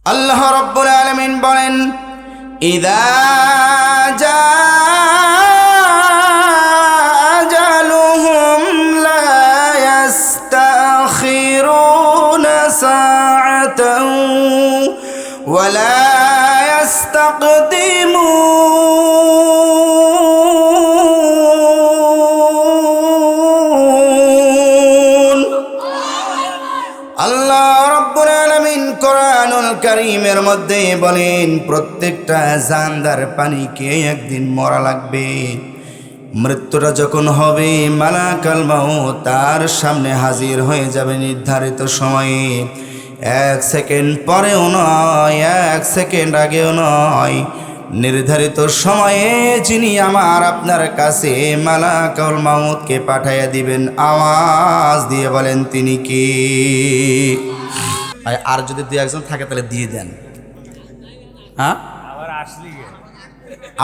আল্লাহ রাব্বুল আলামিন বলেন, ইযা জা আজালুহুম লা ইস্তাখিরুনা সাআতান ওয়া লা ইস্তাকদিমুন। আল্লাহ রাব্বুল আলামিন কোরআনুল কারীমের মধ্যে বলেন, প্রত্যেকটা জানদার পানিকে একদিন মরা লাগবে। মৃত্যুটা যখন হবে, মালাকুল মাউত তার সামনে হাজির হয়ে যাবে নির্ধারিত সময়ে। 1 সেকেন্ড পরেও নয়, 1 সেকেন্ড আগেও নয়, নির্ধারিত সময়ে যিনি আমার আপনার কাছে মালাকুল মাউতকে পাঠাইয়া দিবেন, আওয়াজ দিয়ে বলেন তিনি কি? আর যদি 2-1 থাকে তাহলে দিয়ে দেন। হ্যাঁ,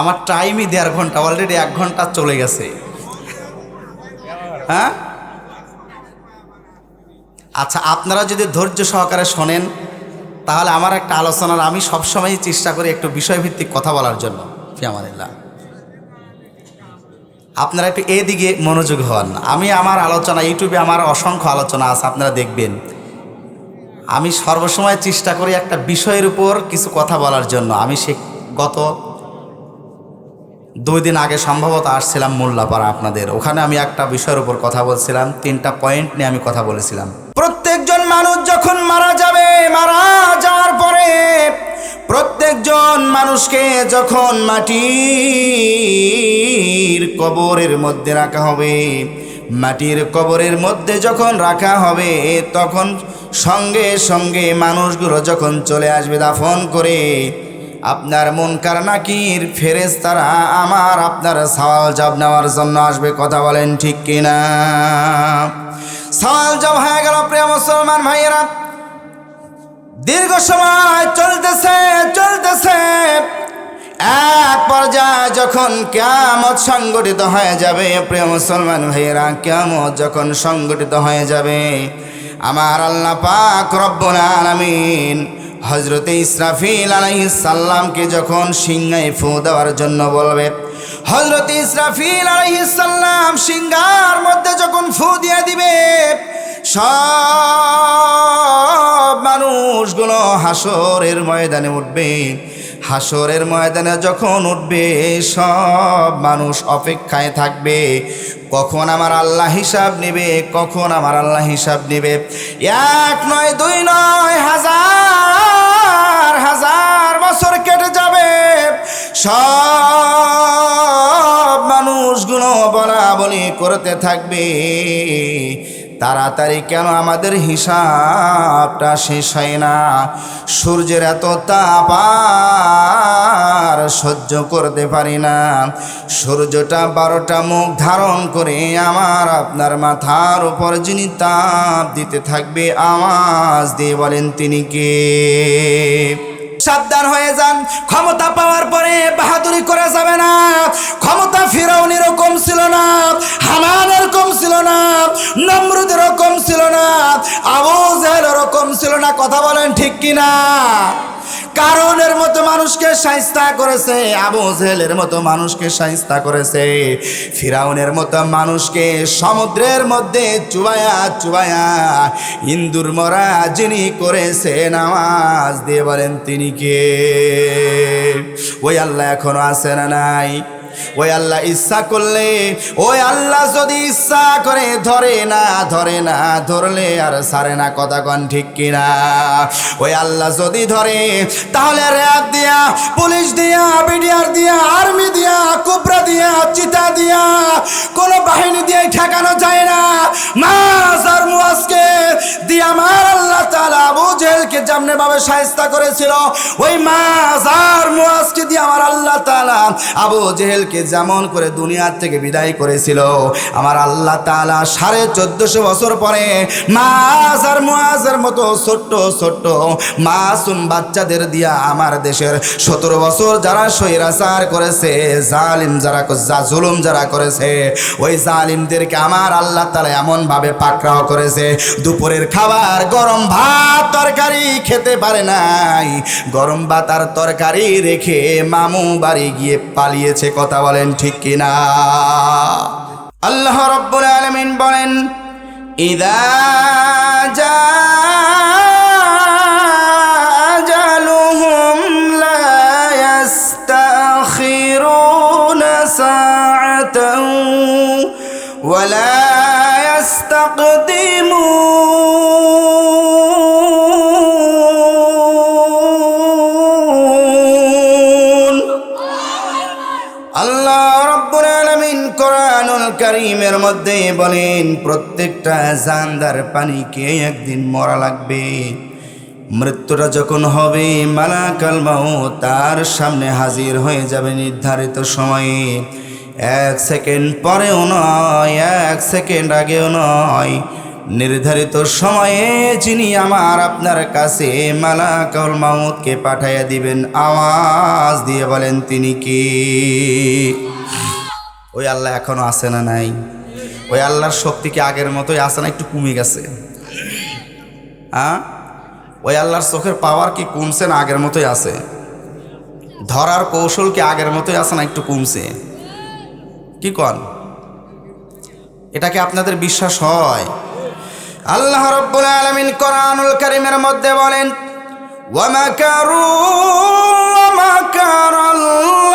আমার টাইমই 1.5 ঘন্টা, অলরেডি 1 ঘন্টা চলে গেছে। হ্যাঁ, আচ্ছা, আপনারা যদি ধৈর্য সহকারে শোনেন তাহলে আমার একটা আলোচনার, আমি সবসময়ই চেষ্টা করি একটু বিষয়ভিত্তিক কথা বলার জন্য। ফিয়ামানিল্লাহ, আপনারা একটু এদিকে মনোযোগ হন। আমি আমার আলোচনা, ইউটিউবে আমার অসংখ্য আলোচনা আছে, আপনারা দেখবেন। আমি সর্বসময় চেষ্টা করি একটা বিষয়ের উপর কিছু কথা বলার জন্য। আমি গত 2 দিন আগে সম্ভবত আসছিলাম মোল্লাপাড়া আপনাদের ওখানে। আমি একটা বিষয়ের উপর কথা বলছিলাম, 3টা পয়েন্ট নিয়ে আমি কথা বলেছিলাম। প্রত্যেকজন মানুষ যখন মারা যাবে, মারা যাওয়ার পরে প্রত্যেকজন মানুষকে যখন মাটির কবরের মধ্যে রাখা হবে, মাটির কবরের মধ্যে যখন রাখা হবে, তখন সঙ্গে সঙ্গে মানুষগুলো যখন চলে আসবে দাফন করে, আপনার মুনকার নাকির ফেরেশতারা আমার আপনার সওয়াল জবাব নেওয়ার জন্য আসবে। কথা বলেন ঠিক কিনা? সওয়াল জবাব হয়ে গেল। প্রিয় মুসলমান ভাইয়েরা, দীর্ঘ সময় চলতেছে, এক পর্যায়ে যখন কিয়ামত সংগঠিত হয়ে যাবে, প্রিয় মুসলমান ভাইয়েরা, কিয়ামত যখন সংগঠিত হয়ে যাবে, আমার আল্লাহ পাক রব্বুল আলামিন হযরতে ইসরাফিল আলাইহিস সালামকে যখন সিংহায় ফু দেওয়ার জন্য বলবে, হযরতে ইসরাফিল আলাইহিস সালাম সিংহার মধ্যে যখন ফু দিয়ে দিবে, সব মানুষগুলো হাসরের ময়দানে উঠবে। হাসরের ময়দানে যখন উঠবে, সব মানুষ অপেক্ষায় থাকবে কখন আমার আল্লাহ হিসাব নেবে, কখন আমার আল্লাহ হিসাব নেবে। 1 নয়, 2 নয়, হাজার হাজার বছর কেটে যাবে। সব মানুষগুলো বলা বলি করতে থাকবে, তাড়াতাড়ি কেন আমাদের হিসাবটা শেষ হয় না? সূর্যের এত তাপ আর সহ্য করতে পারি না। সূর্যটা 12টা মুখ ধারণ করে আমার আপনার মাথার উপর যিনি তাপ দিতে থাকবে, আওয়াজ দিয়ে বলেন তিনি কে? সাবধান হয়ে যান, ক্ষমতা পাওয়ার পরে বাহাদুরি করা যাবে না। ক্ষমতা ফিরাউন এরকম ছিল না, হামান এরকম ছিল না, নমরুদ এরকম ছিল না, আবু জেহেল এরকম ছিল না। কথা বলেন ঠিক কিনা? কারণের মতো মানুষকে শায়েস্তা করেছে, আবু জেহেলের মতো মানুষকে শায়েস্তা করেছে, ফিরাউনের মতো মানুষকে সমুদ্রের মধ্যে চুবায়া চুবায়া ইন্দুর মরা যিনি করেছেন, আওয়াজ দিয়ে বলেন তিনি কে? ওই আল্লাহ এখনো আছে না নাই? ওই আল্লাহ ইচ্ছা করলে, ওই আল্লাহ যদি ইচ্ছা করে ধরে না, ধরলে আর ছাড়ে না। কথা কন ঠিক কিনা? ওই আল্লাহ যদি ধরে তাহলে র্যাব দিয়া, পুলিশ দিয়া, বিডিআর দিয়া, আর্মি দিয়া, কোবরা দিয়া, চিতা দিয়া, কোন বাহিনী দিয়ে ঠেকানো যায় না। মাছ আর মুয়াজকে দিয়ে আমার আল্লাহ তাআলা আবু জেহেলকে যেমন ভাবে শায়েস্তা করেছিল, ওই মাছ আর মুয়াজকে দিয়ে আমার আল্লাহ তাআলা আবু জেহেল আমাদেরকে যেমন করে দুনিয়ার থেকে বিদায় করেছিল, আমার আল্লাহ তাআলা 1450 বছর পরে মাছ আর মুআজের মতো ছোট্ট ছোট্ট মাসুম বাচ্চাদের দিয়া আমার দেশের 17 বছর যারা স্বৈরাচার করেছে, জালিম যারা জুলুম যারা করেছে, ওই জালিমদেরকে আমার আল্লাহ তাআলা এমন ভাবে পাকড়াও করেছে, দুপুরের খাবার গরম ভাত তরকারি খেতে পারে নাই, গরম ভাত আর তরকারি রেখে মামু বাড়ি গিয়ে পালিয়েছে। কথা বলেন ঠিক কিনা? আল্লাহ রাব্বুল আলামিন বলেন, ইযা জালুহুম লা ইস্তাখিরুনা সাআতান ওয়া লা ইস্তাকদিমুন। আল্লাহ রাব্বুল আলামিন কোরআনুল কারীমের মধ্যে বলেন, প্রত্যেকটা জানদার পানিকে একদিন মরা লাগবে। মৃত্যুটা যখন হবে, মালাকাল মাউত তার সামনে হাজির হয়ে যাবে নির্ধারিত সময়ে। 1 সেকেন্ড পরেও নয়, 1 সেকেন্ড আগেও নয়, নির্ধারিত সময়ে যিনি আমার আপনার কাছে মালাকুল মাউতকে পাঠাইয়া দিবেন, আওয়াজ দিয়ে বলেন তিনি কি? ওই আল্লাহ এখনো আছে না নাই? ওই আল্লাহর শক্তি কি আগের মতোই আছে না একটু কমে গেছে? হ্যাঁ, ওই আল্লাহর চোখের পাওয়ার কি কমছে না আগের মতোই আছে? ধরার কৌশল কি আগের মতোই আছে না একটু কমছে? কি কন? এটা কি আপনাদের বিশ্বাস হয়? আল্লাহ রাব্বুল আলামিন কোরআনুল কারীমের মধ্যে বলেন, ওয়া মাকারু ওয়া মাকারাল্লাহু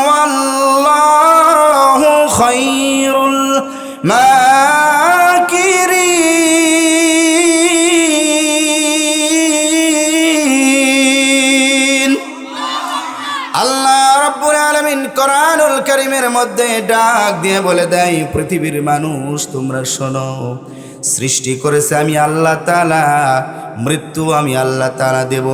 ওয়াল্লাহু খায়রুল মাকিরিন। আল্লাহ রাব্বুল আলামিন কোরআনুল কারীমের মধ্যে ডাক দিয়ে বলে দেয়, পৃথিবীর মানুষ তোমরা শোনো, সৃষ্টি করেছে আমি আল্লাহ তাআলা, মৃত্যু আমি আল্লাহ তাআলা দেব,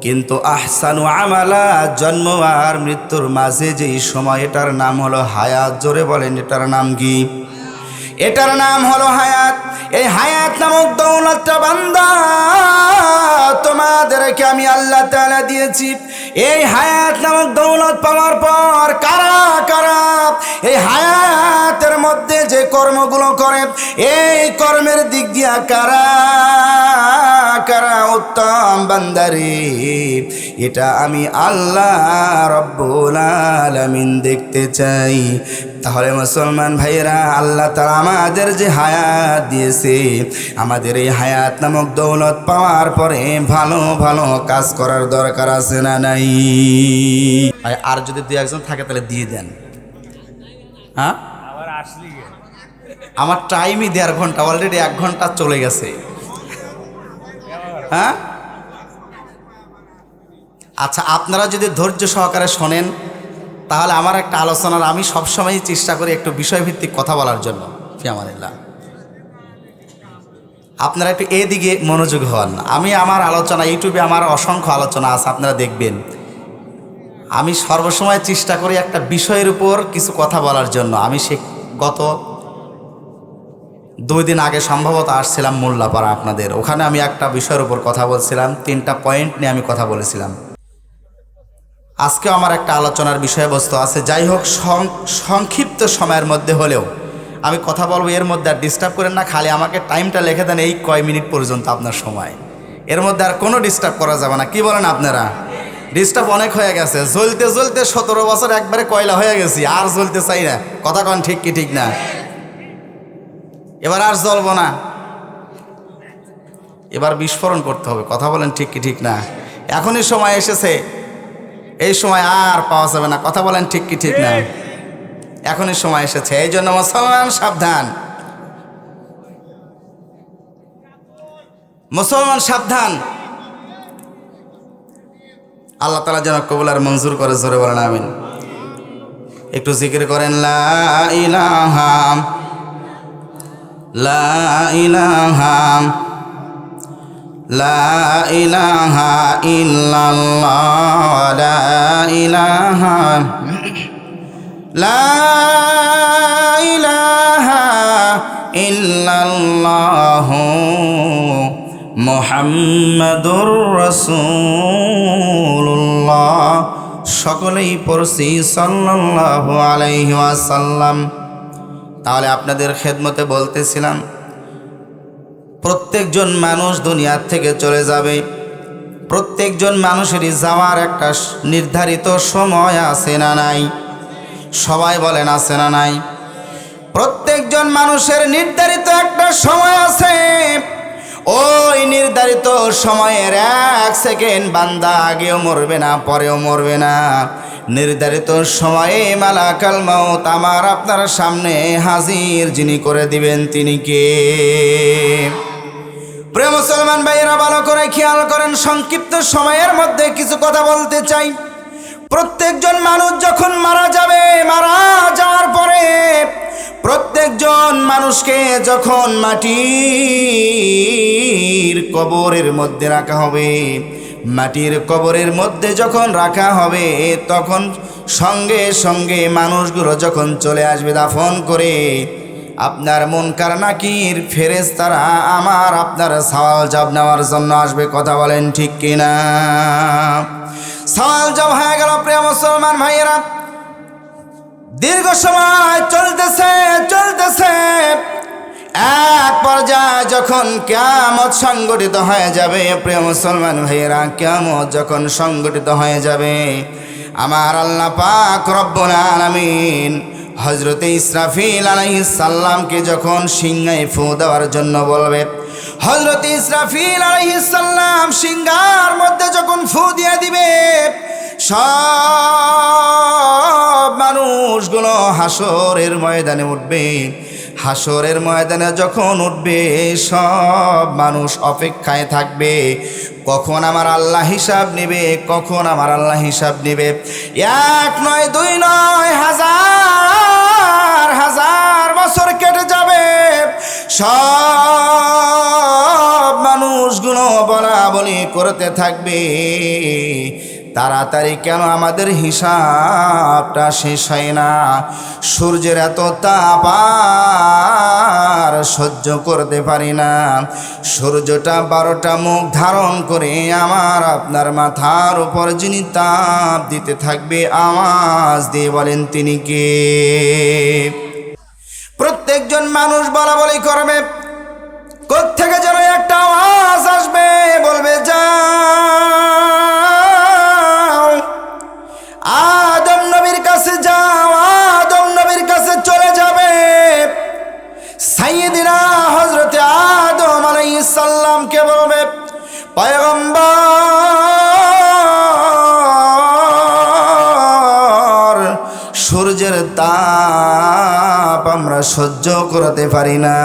কিন্তু আহসানু আমালা, জন্ম আর মৃত্যুর মাঝে যেই সময়, এটার নাম হলো হায়াত। জোরে বলেন, এটার নাম কি? এটার নাম হলো হায়াত। এই হায়াত নামক দৌলতটা বান্দা তোমাদেরকে আমি আল্লাহ তাআলা দিয়েছি। এই হায়াত নামক দৌলত পাওয়ার পর কারা কারা এই হায়াতের মধ্যে যে কর্মগুলো করে, এই কর্মের দিক দিয়া কারা কারা উত্তম বান্দারে, এটা আমি আল্লাহ রাব্বুল আলামিন দেখতে চাই। তাহলে মুসলমান ভাইয়েরা, আল্লাহ তাআলা আমাদের যে হায়াত দিয়েছে, আমাদের এই হায়াত নামক দৌলত পাওয়ার পরে ভালো ভালো কাজ করার দরকার আছে না নাই? আর যদি 2-1 জন থাকে তাহলে দিয়ে দেন। হ্যাঁ, আমার টাইমই 1.5 ঘন্টা, অলরেডি 1 ঘন্টা চলে গেছে। হ্যাঁ, আচ্ছা, আপনারা যদি ধৈর্য সহকারে শোনেন তাহলে আমার একটা আলোচনার, আমি সবসময় চেষ্টা করি একটু বিষয়ভিত্তিক কথা বলার জন্য। ফিয়ামানিল্লাহ, আপনারা একটু এদিকে মনোযোগী হন। আমি আমার আলোচনা, ইউটিউবে আমার অসংখ্য আলোচনা আছে, আপনারা দেখবেন। আমি সর্বসময় চেষ্টা করি একটা বিষয়ের উপর কিছু কথা বলার জন্য। আমি গত 2 দিন আগে সম্ভবত আসছিলাম মোল্লাপাড়া আপনাদের ওখানে, আমি একটা বিষয়ের উপর কথা বলছিলাম, 3টা পয়েন্ট নিয়ে আমি কথা বলেছিলাম। আজকেও আমার একটা আলোচনার বিষয়বস্তু আছে। যাই হোক, সংক্ষিপ্ত সময়ের মধ্যে হলেও আমি কথা বলবো। এর মধ্যে আর ডিস্টার্ব করেন না, খালি আমাকে টাইমটা লিখে দেন, এই কয় মিনিট পর্যন্ত আপনার সময়। এর মধ্যে আর কোনো ডিস্টার্ব করা যাবে না। কি বলেন আপনারা? ডিস্টার্ব অনেক হয়ে গেছে, জ্বলতে জ্বলতে 17 বছর একবারে কয়লা হয়ে গেছি, আর জ্বলতে চাই না। কথা কন ঠিক কি ঠিক না? এবার আর জ্বলবো না, এবার বিস্ফোরণ করতে হবে। কথা বলেন ঠিক কি ঠিক না? এখনই সময় এসেছে, এই সময় আর পাওয়া যাবে না। কথা বলেন ঠিক কি ঠিক না? এখনই সময় এসেছে। এই জন্য মুসলমান সাবধান, মুসলমান সাবধান। আল্লাহ তাআলা যেন কবুল আর মঞ্জুর করে। জোরে বলেন আমিন। একটু জিকির করেন, লা ইলাহা লা ইলাহা লা ইলাহা ইল্লাল্লাহ লা ইলাহা লা ইলাহা ইল্লাল্লাহু মুহাম্মাদুর রাসূলুল্লাহ। সকলেই পড়ছি সাল্লাল্লাহু আলাইহি ওয়াসাল্লাম। তাহলে আপনাদের খেদমতে বলতেছিলাম, প্রত্যেকজন মানুষ দুনিয়ার থেকে চলে যাবে। প্রত্যেকজন মানুষেরই যাওয়ার একটা নির্ধারিত সময় আছে না নাই? সবাই বলেন আছে না নাই? প্রত্যেকজন মানুষের নির্ধারিত একটা সময় আছে। ওই নির্ধারিত সময়ের 1 সেকেন্ড বান্দা আগেও মরবে না, পরেও মরবে না। নির্ধারিত সময়ে মালাকাল মাউত আমার আপনার সামনে হাজির যিনি করে দিবেন তিনি কে? প্রিয় মুসলমান ভাইয়েরা, ভালো করে খেয়াল করেন। সংক্ষিপ্ত সময়ের মধ্যে কিছু কথা বলতে চাই। প্রত্যেকজন মানুষ যখন মারা যাবে, মারা যাওয়ার পরে প্রত্যেকজন মানুষকে যখন মাটির কবরের মধ্যে রাখা হবে, মাটির কবরের মধ্যে যখন রাখা হবে, তখন সঙ্গে সঙ্গে মানুষগুলো যখন চলে আসবে দাফন করে, আপনার মুনকার নাকির ফেরেশতারা আমার আপনার সওয়াল জবাব নেওয়ার জন্য আসবে। কথা বলেন ঠিক কিনা? সওয়াল জবাব হয়ে গেল। প্রিয় মুসলমান ভাইয়েরা, দীর্ঘ সময় চলতেছে এক পর্যায়ে যখন কিয়ামত সংগঠিত হয়ে যাবে, প্রিয় মুসলমান ভাইয়েরা, কিয়ামত যখন সংগঠিত হয়ে যাবে, আমার আল্লাহ পাক রব্বুল আলামিন হযরতে ইসরাফিল আলাইহিস সালামকে যখন সিংহায় ফু দেওয়ার জন্য বলবে, হযরতে ইসরাফিল আলাইহিস সালাম সিংহার মধ্যে যখন ফু দিয়ে দিবে, সব মানুষগুলো হাসরের ময়দানে উঠবে। হাসরের ময়দানে যখন উঠবে, সব মানুষ অপেক্ষায় থাকবে কখন আমার আল্লাহ হিসাব নেবে, কখন আমার আল্লাহ হিসাব নেবে। 1 নয় 2 নয়, হাজার হাজার বছর কেটে যাবে। সব মানুষগুলো বলা বলি করতে থাকবে, তাড়াতাড়ি কেন আমাদের হিসাবটা শেষ হয় না? সূর্যের এত তাপ আর সহ্য করতে পারি না। সূর্যটা 12টা মুখ ধারণ করে আমার আপনার মাথার উপর যিনি তাপ দিতে থাকবে, আওয়াজ দিয়ে বলেন তিনি কে? প্রত্যেকজন মানুষ বলা বলি করবে, কোত্থেকে যেন একটা আওয়াজ আসবে, বলবে যাও আদম নবীর কাছে যাও। আদম নবীর কাছে চলে যাবে। সাইয়্যিদিনা হযরতে আদম আলাইহিস সালামকে বলবে, পয়গম্বর, সূর্যের তাপ আমরা সহ্য করতে পারি না।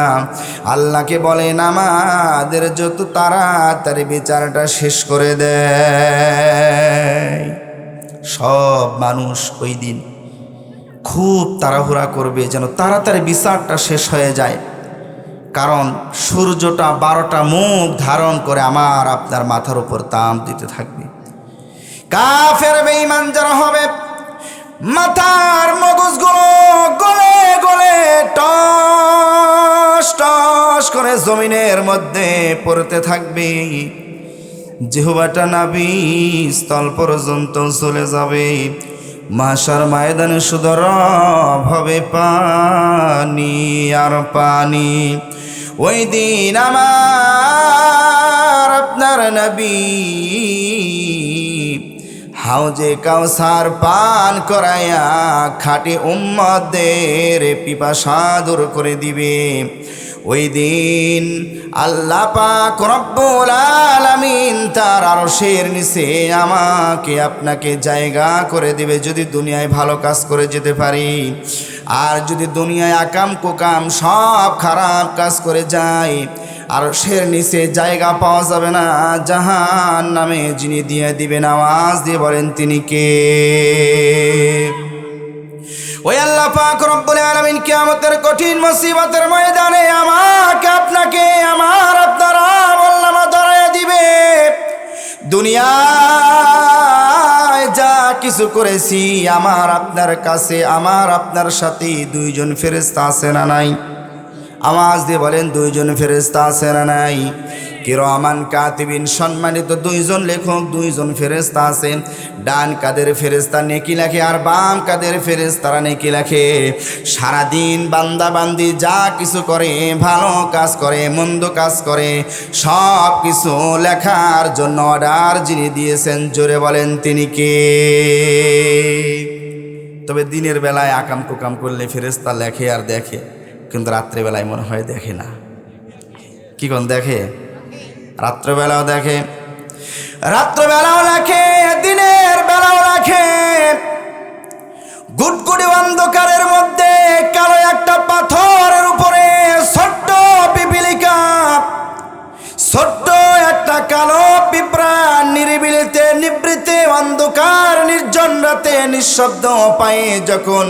আল্লাহকে বলেন আমাদের যত তাড়াতাড়ি বিচারটা শেষ করে দেয়। সব মানুষ ওই দিন খুব তাড়াহুড়া করবে যেন তাড়াতাড়ি বিচারটা শেষ হয়ে যায়, কারণ সূর্যটা 12টা মুখ ধারণ করে আমার আপনার মাথার উপর তাপ দিতে থাকবে। কাফের বেঈমান যারা হবে, মাথার মগজগুলো গলে গলে টস টস করে জমিনের মধ্যে পড়তে থাকবে। জিহ্বাটা নাভি স্থল পর্যন্ত চলে যাবে। মাশার ময়দানে শুধু রব হবে পানি আর পানি। ওই দিন আমার আপনার নবী হাউজে কাউসার পান করায়া খাঁটি উম্মতদের পিপাসা দূর করে দিবে। ওই দিন আল্লাহ পাক রব্বুল আলামিন তার আরশের নিচে আমাকে আপনাকে জায়গা করে দিবে, যদি দুনিয়ায় ভালো কাজ করে যেতে পারি। আর যদি দুনিয়ায় আকাম কুকাম সব খারাপ কাজ করে যাই, আরশের নিচে জায়গা পাওয়া যাবে না। জাহান্নামে যিনি দিয়ে দিবেন, আওয়াজ দিয়ে বলেন তিনি কে? ওই আল্লাহ পাক রব্বুল আলামিন কিয়ামতের কঠিন মুসিবতের ময়দানে আমাকে আপনাকে আমার আপনারা আমলনামা ধরায়া দিবে। দুনিয়ায় যা কিছু করেছি আমার আপনার কাছে, আমার আপনার সাথে দুইজন ফেরেশতা আছে না নাই? আওয়াজ দিয়ে বলেন, দুইজন ফেরেশতা আছে না নাই? কিরামান কাতিবিন, সম্মানিত দুইজন লেখক, দুইজন ফেরেশতা আছে। ডান কাদের ফেরেশতা নেকি লেখে আর বাম কাদের ফেরেশতারা নেকি লেখে। সারাদিন বান্দা বান্দি যা কিছু করে, ভালো কাজ করে মন্দ কাজ করে, সব কিছু লেখার জন্য অর্ডার যিনি দিয়েছেন, জোরে বলেন তিনি কে? তবে দিনের বেলায় আকাম কুকাম করলে ফেরেশতা লেখে আর দেখে, কিন্তু রাত্রেবেলায় মনে হয় দেখে না। কি কোন দেখে? রাত্রেবেলাও দেখে, রাত্রেবেলাও লেখে, দিনের বেলাও লেখে। গুটগুটি অন্ধকারের মধ্যে কালো একটা পাথরের উপরে ছোট্ট পিপিলিকা, ছোট্ট একটা কালো পিঁপড়া নিরিবিলিতে নিবৃতে অন্ধকার নির্জন রাতে নিঃশব্দ পায়ে যখন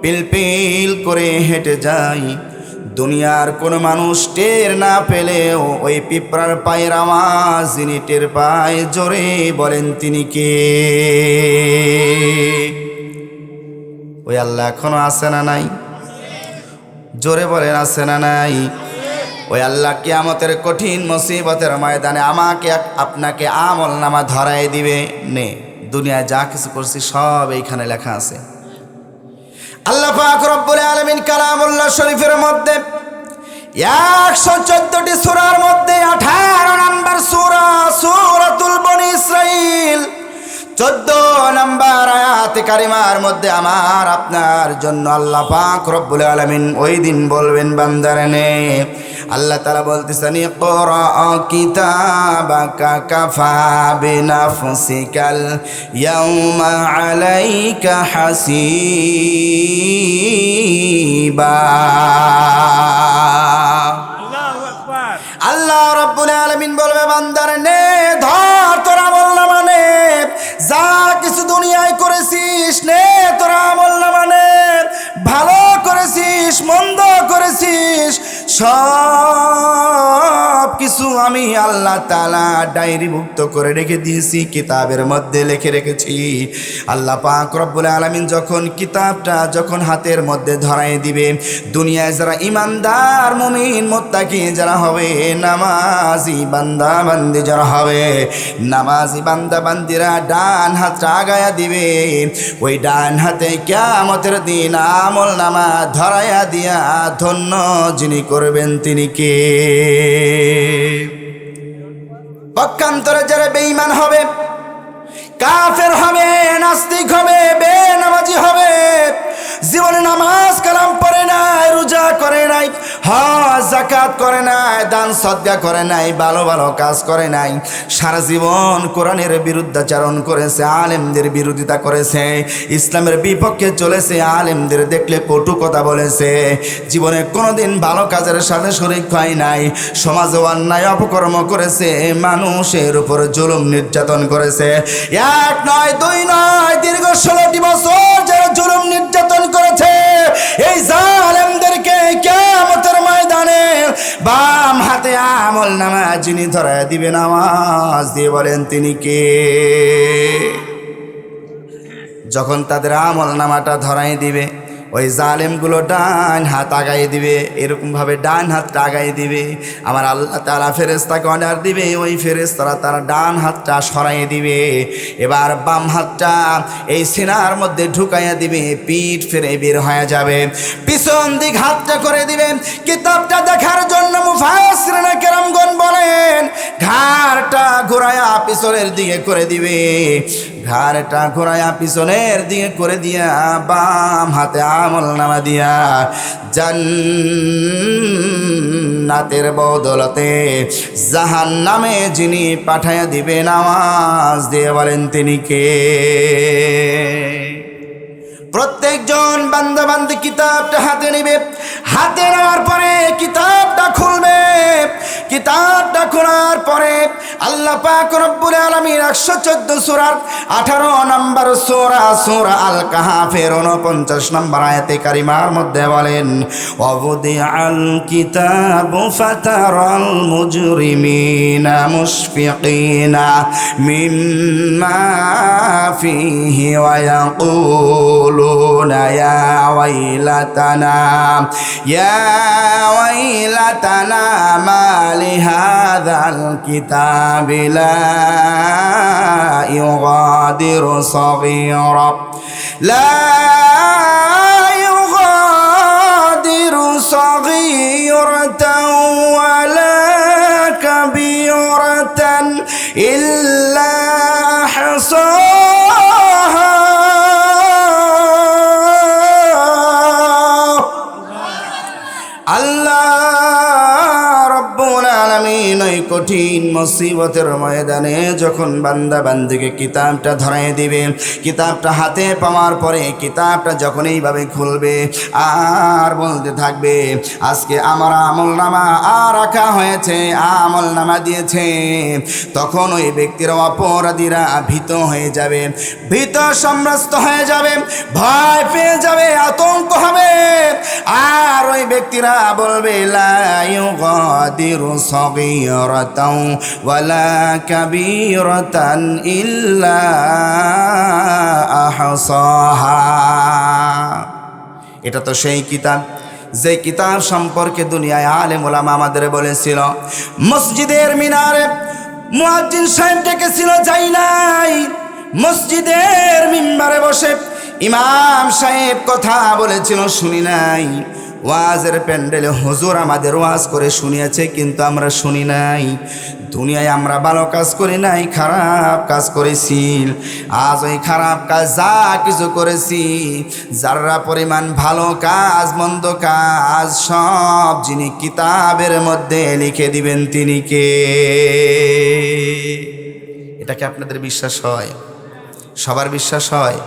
পিলপিল করে হেঁটে যায়, দুনিয়ার কোনো মানুষ টের না পেলেও ওই পিঁপড়ার পায়ের আওয়াজ যিনি টের পায়, জোরে বলেন তিনি কে? ওই আল্লাহ এখনো আছে না নাই? জোরে বলেন আছে না নাই? ওই আল্লাহ কিয়ামতের কঠিন মুসিবতের ময়দানে আমাকে আপনাকে আমল নামা ধরাই দিবে। নে, দুনিয়ায় যা কিছু করছি সব এইখানে লেখা আছে। আল্লাহ পাক রব্বুল আলামিন কালামুল্লাহ শরীফের মধ্যে 114টি সূরার মধ্যে 18 নম্বর সূরা সূরাতুল বনি ইসরাইল 14 নম্বর আয়াতে কারিমার মধ্যে আমার আপনার জন্য আল্লাহ পাক রব্বুল আলামিন ওই দিন বলবেন, বান্দারে নে। আল্লাহ তাআলা বলতেছেন, ইকরা কিতাবাকা কাফা বিনাফসিকাল ইয়াউমা আলাইকা হাসিবা। আল্লাহু আকবার। আল্লাহ রাব্বুল আলামিন বলবে, বান্দারে নে, ধর তোর আমলনামা নে, যা কিছু দুনিয়ায় করেছিস নে তোর আমলনামা নে, ভালো করেছিস মন্দ করেছিস সব কিছু আমি আল্লাহ তাআলা ডায়েরিভুক্ত করে রেখে দিয়েছি, কিতাবের মধ্যে লিখে রেখেছি। আল্লাহ পাক রব্বুল আলামিন যখন কিতাবটা যখন হাতের মধ্যে ধরাই দিবে, দুনিয়ায় যারা ইমানদার মুমিন মুত্তাকি যারা হবে, নামাজি বান্দা বান্দি যারা হবে, নামাজি বান্দা বান্দিরা ডান হাতটা আগায়া দিবে। ওই ডান হাতে কিয়ামতের দিন আমল নামা ধরায়া দিয়া ধন্য যিনি করবেন তিনি কে? পক্ষান্তরে যারা বেঈমান হবে, কাফের হবে, নাস্তিক হবে, বেনামাজি হবে, জীবনে নামাজ কালাম পড়ে নাই, রোজা করে নাই, হজ যাকাত করে নাই, দান সদকা করে নাই, ভালো ভালো কাজ করে নাই, সারা জীবন কোরআনের বিরুদ্ধাচারণ করেছে, আলেমদের বিরোধিতা করেছে, ইসলামের বিপক্ষে চলেছে, আলেমদের দেখলে কটু কথা বলেছে, জীবনে কোনোদিন ভালো কাজের সাথে শরীক হয় নাই, সমাজে অন্যায় অপকর্ম করেছে, মানুষের উপর জুলুম নির্যাতন করেছে, এক নয় দুই নয় দীর্ঘ 16টি বছর যারা জুলুম নির্যাতন করেছে, এই জালেমদেরকে কিয়ামতের ময়দানে বাম হাতে আমল নামা যিনি ধরায় দিবেন, আওয়াজ দিয়ে বলেন তিনি কে? যখন তাদের আমল নামাটা ধরাই দিবে, ওই জালেমগুলো ডান হাত আগাই দিবে, এরকমভাবে ডান হাতটা আগাই দিবে, আমার আল্লাহ তাআলা ফেরেশতাকে অর্ডার দিবে, ওই ফেরেশতারা তারা ডান হাতটা সরাই দিবে, এবার বাম হাতটা এই সিনার মধ্যে ঢুকাইয়া দিবে, পিঠ ফিরে বের হয়ে যাবে, পিছন দিক হাতটা করে দিবে। কিতাবটা দেখার জন্য মুফাসসিরিনে কেরামগণ বলেন, ঘাড়টা ঘোরায়া পিছনের দিকে করে দিবে, ঘাড়টা ঘোরায়া পিছনের দিকে করে দিয়া বাম হাতে আমল নামা দিয়া জান্নাতের বদলতে জাহান্নামে যিনি পাঠাইয়া দিবেন, আওয়াজ দিয়ে বলেন তিনি কে? প্রত্যেকজন বান্দা বান্দি কিতাবটা হাতে নেবে। হাতে নেওয়ার পরে কিতাবটা খুলবে। কিতাবটা খোলার পরে আল্লাহ পাক রব্বুল আলামিন 114 সূরার 18 নম্বর সূরা সূরা আল কাহাফের 49 নম্বর আয়াতে কারিমার মধ্যে বলেন, ওয়াদিআল কিতাবু ফাতারাল মুজরিমিনা মুশফিকিনা মিম্মা ফিহি ওয়া ইয়াকুলুনা ইয়া ওয়াইলাতানা মা লিহাযাল কিতাবি লা ইউগাদিরু সাগীরাতান ওয়ালা কাবীরাতান ইল্লা আহসাহা। আল্লাহ রব্বুল আলামিন ওই কঠিন মুসিবতের ময়দানে যখন বান্দা বান্দিকে কিতাবটা ধরায় দিবে, কিতাবটা হাতে পাওয়ার পরে কিতাবটা যখন এইভাবে খুলবে আর বলতে থাকবে, আজকে আমার আমল নামা আর রাখা হয়েছে, আমল নামা দিয়েছে। তখন ওই ব্যক্তির অপরাধীরা ভীত হয়ে যাবে, ভীত সম্রাস্ত হয়ে যাবে, ভয় পেয়ে যাবে, আতঙ্ক হবে। আর ওই ব্যক্তিরা বলবে, লা ইউগাদিরু সাগীরাতান ওয়ালা কাবীরাতান ইল্লা আহসাহা। এটা তো সেই কিতাব যে কিতাব সম্পর্কে দুনিয়ায় আলেম ওলামা আমাদের বলেছিল। মসজিদের মিনারে মুয়াজ্জিন সাহেব ডেকেছিল, যাই নাই। মসজিদের মিম্বারে বসে ইমাম সাহেব কথা বলেছিল, শুনি নাই। ওয়াজের প্যান্ডেলে হুজুর আমাদের ওয়াজ করে শুনিয়েছে, কিন্তু আমরা শুনি নাই। দুনিয়ায় আমরা ভালো কাজ করি নাই, খারাপ কাজ করেছি। আজ ওই খারাপ কাজ যা কিছু করেছি, যারা পরিমাণ ভালো কাজ মন্দ কাজ সব যিনি কিতাবের মধ্যে লিখে দিবেন তিনি কে? এটা কি আপনাদের বিশ্বাস হয়? সবার বিশ্বাস হয়?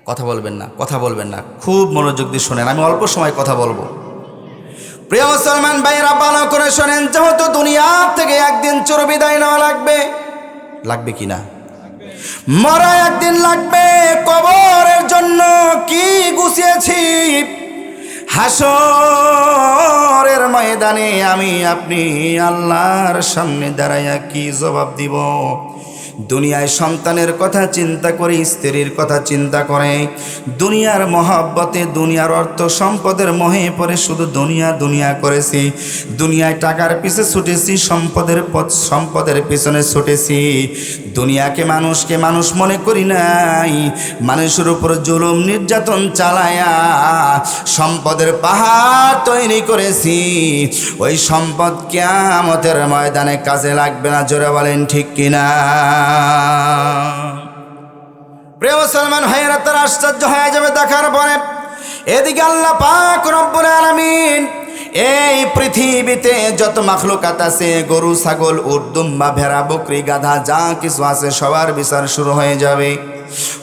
কথা বলবেন না, কথা বলবেন না, খুব মনোযোগ দিয়ে শোনেন, আমি অল্প সময় কথা বলবো। প্রিয় মুসলমান ভাইরা, ভালো করে শোনেন। যেহেতু দুনিয়া থেকে একদিন চির বিদায় নেওয়া লাগবে, লাগবে কি না? মরা একদিন লাগবে। কবরের জন্য কি গুছিয়েছি? হাসরের ময়দানে আমি আপনি আল্লাহর সামনে দাঁড়াইয়া কি জবাব দিব? দুনিয়ায় সন্তানের কথা চিন্তা করে, স্ত্রীর কথা চিন্তা করে, দুনিয়ার মহব্বতে, দুনিয়ার অর্থ সম্পদের মোহে পড়ে শুধু দুনিয়া দুনিয়া করেছি। দুনিয়ায় টাকার পিছে ছুটেছি, সম্পদের পিছনে ছুটেছি। দুনিয়াকে মানুষকে মানুষ মনে করি নাই, মানুষের উপর জুলুম নির্যাতন চালায়া সম্পদের পাহাড় তৈরি করেছি। ওই সম্পদ কিয়ামতের ময়দানে কাজে লাগবে না, জোরে বলেন ঠিক কিনা? প্রিয় মুসলমান ভাইয়েরা, তারা আশ্চর্য হয়ে যাবে দেখার পরে। এদিকে আল্লাহ পাক রব্বুল আলামিন এই পৃথিবীতে যত মাখলুকাত আছে, গরু ছাগল উট দুম্বা ভেড়া বকরি গাধা যা কিছু আছে সবার বিচার শুরু হয়ে যাবে।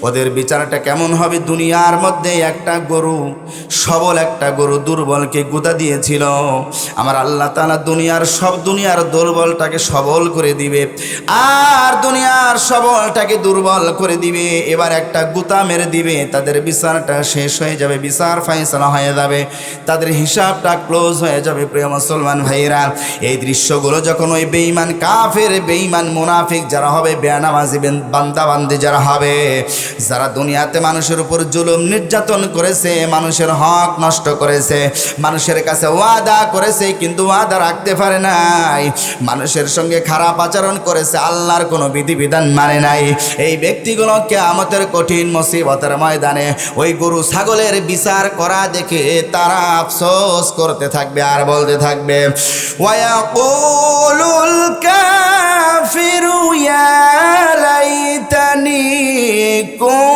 ওদের বিচারটা কেমন হবে? দুনিয়ার মধ্যে একটা গরু, সবল একটা গরু দুর্বলকে গুদা দিয়েছিল। আমার আল্লাহ তাআলা দুনিয়ার দুর্বলটাকে সবল করে দিবে, আর দুনিয়ার সবলটাকে দুর্বল করে দিবে। এবার একটা গুতা মেরে দিবে, তাদের বিচারটা শেষ হয়ে যাবে, বিচার ফায়সালা হয়ে যাবে, তাদের হিসাবটা ক্লোজ হয়ে যাবে। প্রিয় মুসলমান ভাইয়েরা, এই দৃশ্যগুলো যখন ওই বেঈমান কাফের, বেঈমান মুনাফিক যারা হবে, বেনামাজি বান্দা বান্দি যারা হবে, যারা দুনিয়াতে মানুষের উপর জুলুম নির্যাতন করেছে, মানুষের হক নষ্ট করেছে, মানুষের কাছে ওয়াদা করেছে কিন্তু ওয়াদা রাখতে পারে নাই, মানুষের সঙ্গে খারাপ আচরণ করেছে, আল্লাহর কোনো বিধিবিধান মানে নাই, এই ব্যক্তিগুলো কিয়ামতের কঠিন মুসিবতের ময়দানে ওই গরু ছাগলের বিচার করা দেখে তারা আফসোস করতে থাকবে আর বলতে থাকবে, ওয়ায়াকুলুল কাফিরু ইয়া লাইতানি কুনতু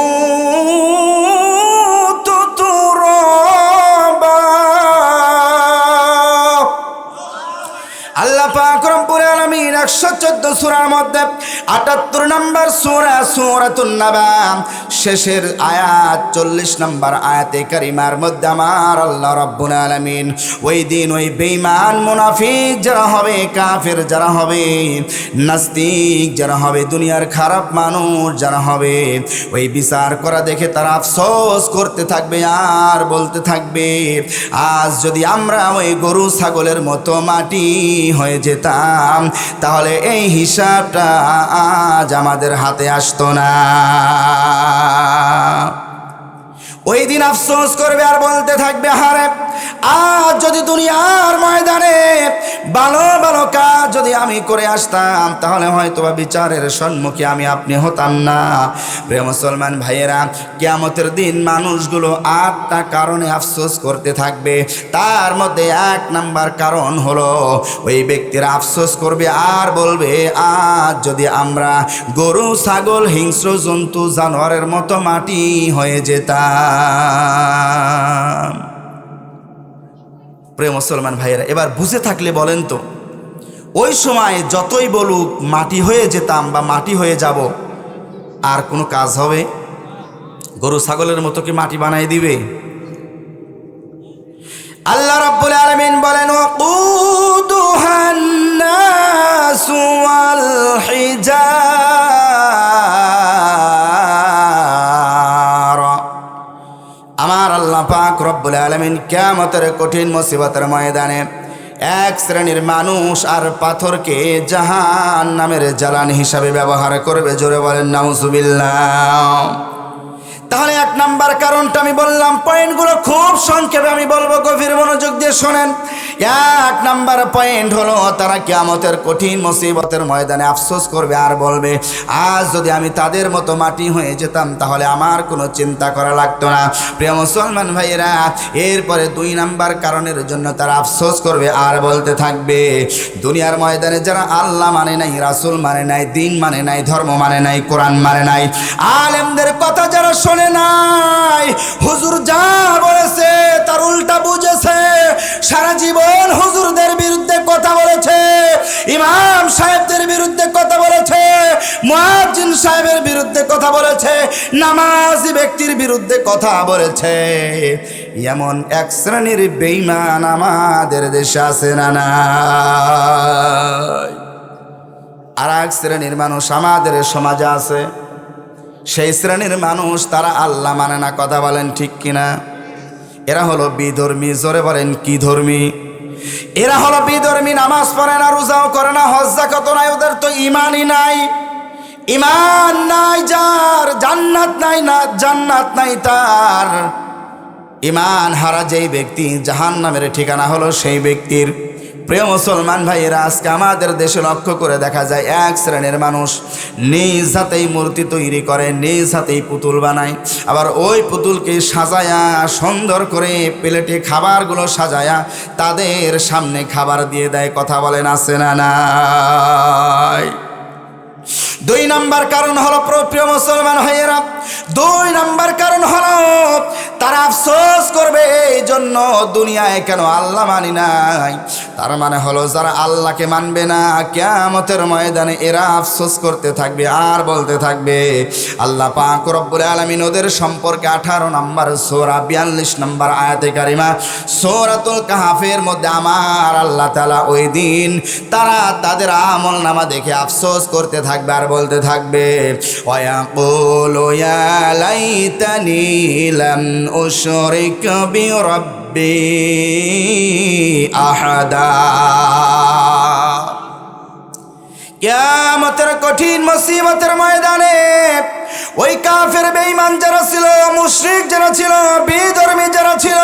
তুরাবা। আল্লাহ পাক রব্বুল আলামিন 114 সূরার মধ্যে 78 নম্বর সূরা সূরাতুন নাবা শেষের আয়াত 40 নম্বর আয়াতে কারিমার মধ্যে আমার আল্লাহ রাব্বুল আলামিন ওই দিন ওই বেঈমান মুনাফিক যারা হবে, কাফের যারা হবে, নাস্তিক যারা হবে, দুনিয়ার খারাপ মানুষ যারা হবে, ওই বিচার করা দেখে তারা আফসোস করতে থাকবে আর বলতে থাকবে, আজ যদি আমরা ওই গরু ছাগলের মতো মাটি হয়ে যেতাম তাহলে এই হিসাবটা আজ আমাদের হাতে আসতো না। ওই দিন আফসোস করবে আর বলতে থাকবে, হারে আজ যদি দুনিয়ার ময়দানে ভালো ভালো কাজ যদি আমি করে আসতাম তাহলে হয়তো বা বিচারের সম্মুখে আমি আপনি হতাম না। প্রিয় মুসলমান ভাইয়েরা, কিয়ামতের দিন মানুষগুলো 8টা কারণে আফসোস করতে থাকবে। তার মধ্যে 1 নাম্বার কারণ হলো ওই ব্যক্তিরা আফসোস করবে আর বলবে, আজ যদি আমরা গরু ছাগল হিংস্র জন্তু জানোয়ারের মতো মাটি হয়ে যেতাম। প্রিয় মুসলমান ভাইয়েরা, এবার বুঝে থাকলে বলেন তো, ওই সময় যতই বলুক মাটি হয়ে যেতাম বা মাটি হয়ে যাব, আর কোনো কাজ হবে? গরু ছাগলের মতো কি মাটি বানাই দিবে? আল্লাহ রাব্বুল আলামিন বলেন, ওয়াকুদুহান নাসু ওয়াল হিজারা। আমার আল্লাহ পাক রব্বুল আলামিন কিয়ামতের কঠিন মুসিবতের ময়দানে এক শ্রেণীর মানুষ আর পাথরকে জাহান্নামের জ্বালানি হিসাবে ব্যবহার করবে। জোরে বলেন নাউজুবিল্লাহ। তাহলে 1 নাম্বার কারণটা আমি বললাম, পয়েন্টগুলো খুব সংক্ষেপে আমি বলবো, গভীর মনোযোগ দিয়ে শোনেন। 1 নাম্বার পয়েন্ট হলো তারা কিয়ামতের কঠিন মুসিবতের ময়দানে আফসোস করবে আর বলবে, আজ যদি আমি তাদের মতো মাটি হয়ে যেতাম তাহলে আমার কোনো চিন্তা করা লাগতো না। প্রিয় মুসলমান ভাইয়েরা, এরপরে 2 নাম্বার কারণের জন্য তারা আফসোস করবে আর বলতে থাকবে, দুনিয়ার ময়দানে যারা আল্লাহ মানে নাই, রাসূল মানে নাই, দিন মানে নাই, ধর্ম মানে নাই, কোরআন মানে নাই, আলেমদের কথা যারা শোনে নাই, হুজুর যা বলেছে তার উল্টা বুঝেছে, সারা জীবন হুজুরদের বিরুদ্ধে কথা বলেছে, ইমাম সাহেবদের বিরুদ্ধে কথা বলেছে, মুয়াজ্জিন সাহেবের বিরুদ্ধে কথা বলেছে, নামাজি ব্যক্তির বিরুদ্ধে কথা বলেছে, এমন এক শ্রেণীর বেঈমান আমাদের দেশে আছে না নাই? আর এক শ্রেণীর মানুষ আমাদের সমাজে আছে। সেই শ্রেণীর মানুষ তারা আল্লাহ মানে না। কথা বলেন ঠিক কিনা? এরা হলো বিধর্মী। জোরে বলেন কি ধর্মী? এরা হলো বিধর্মী। নামাজ পড়ে না, রোজাও করে না, হজ যাকাত নাই, ওদের তো ইমানই নাই। ইমান নাই যার, জান্নাত নাই, না জান্নাত নাই তার। ইমান হারা যেই ব্যক্তি, জাহান্নামের ঠিকানা হলো সেই ব্যক্তির। প্রিয় মুসলমান ভাইয়েরা, আজকে আমাদের দেশে লক্ষ্য করে দেখা যায় এক শ্রেণীর মানুষ নিজ হাতেই মূর্তি তৈরি করে, নিজ হাতেই পুতুল বানায়, আবার ওই পুতুলকে সাজায়া সুন্দর করে প্লেটে খাবারগুলো সাজায়া তাদের সামনে খাবার দিয়ে দেয়। কথা বলেন আছে না নাই? 2 নাম্বার কারণ হলো, প্রিয় মুসলমান ভাইয়েরা, 2 নাম্বার কারণ হলো তারা আফসোস করবে এই জন্য দুনিয়ায় কেন আল্লাহ মানি নাই। তার মানে হলো যারা আল্লাহকে মানবে না, কিয়ামতের ময়দানে এরা আফসোস করতে থাকবে আর বলতে থাকবে। আল্লাহ পাক রব্বুল আলামিন ওদের সম্পর্কে 18 নম্বর সূরা 42 নম্বর আয়াতে কারিমা সূরাতুল কাহফের মধ্যে আমার আল্লাহ তাআলা ওই দিন তারা তাদের আমল নামা দেখে আফসোস করতে থাকবে আর বলতে থাকবে, ওয়ায়াকুলু ইয়া লাইতানি লাম উশরিক বিরাব্বি আহাদা। কিয়ামতের কঠিন মুসিবতের ময়দানে ওই কাফের বেঈমান যারা ছিল, মুশরিক যারা ছিল, বিধর্মী যারা ছিল,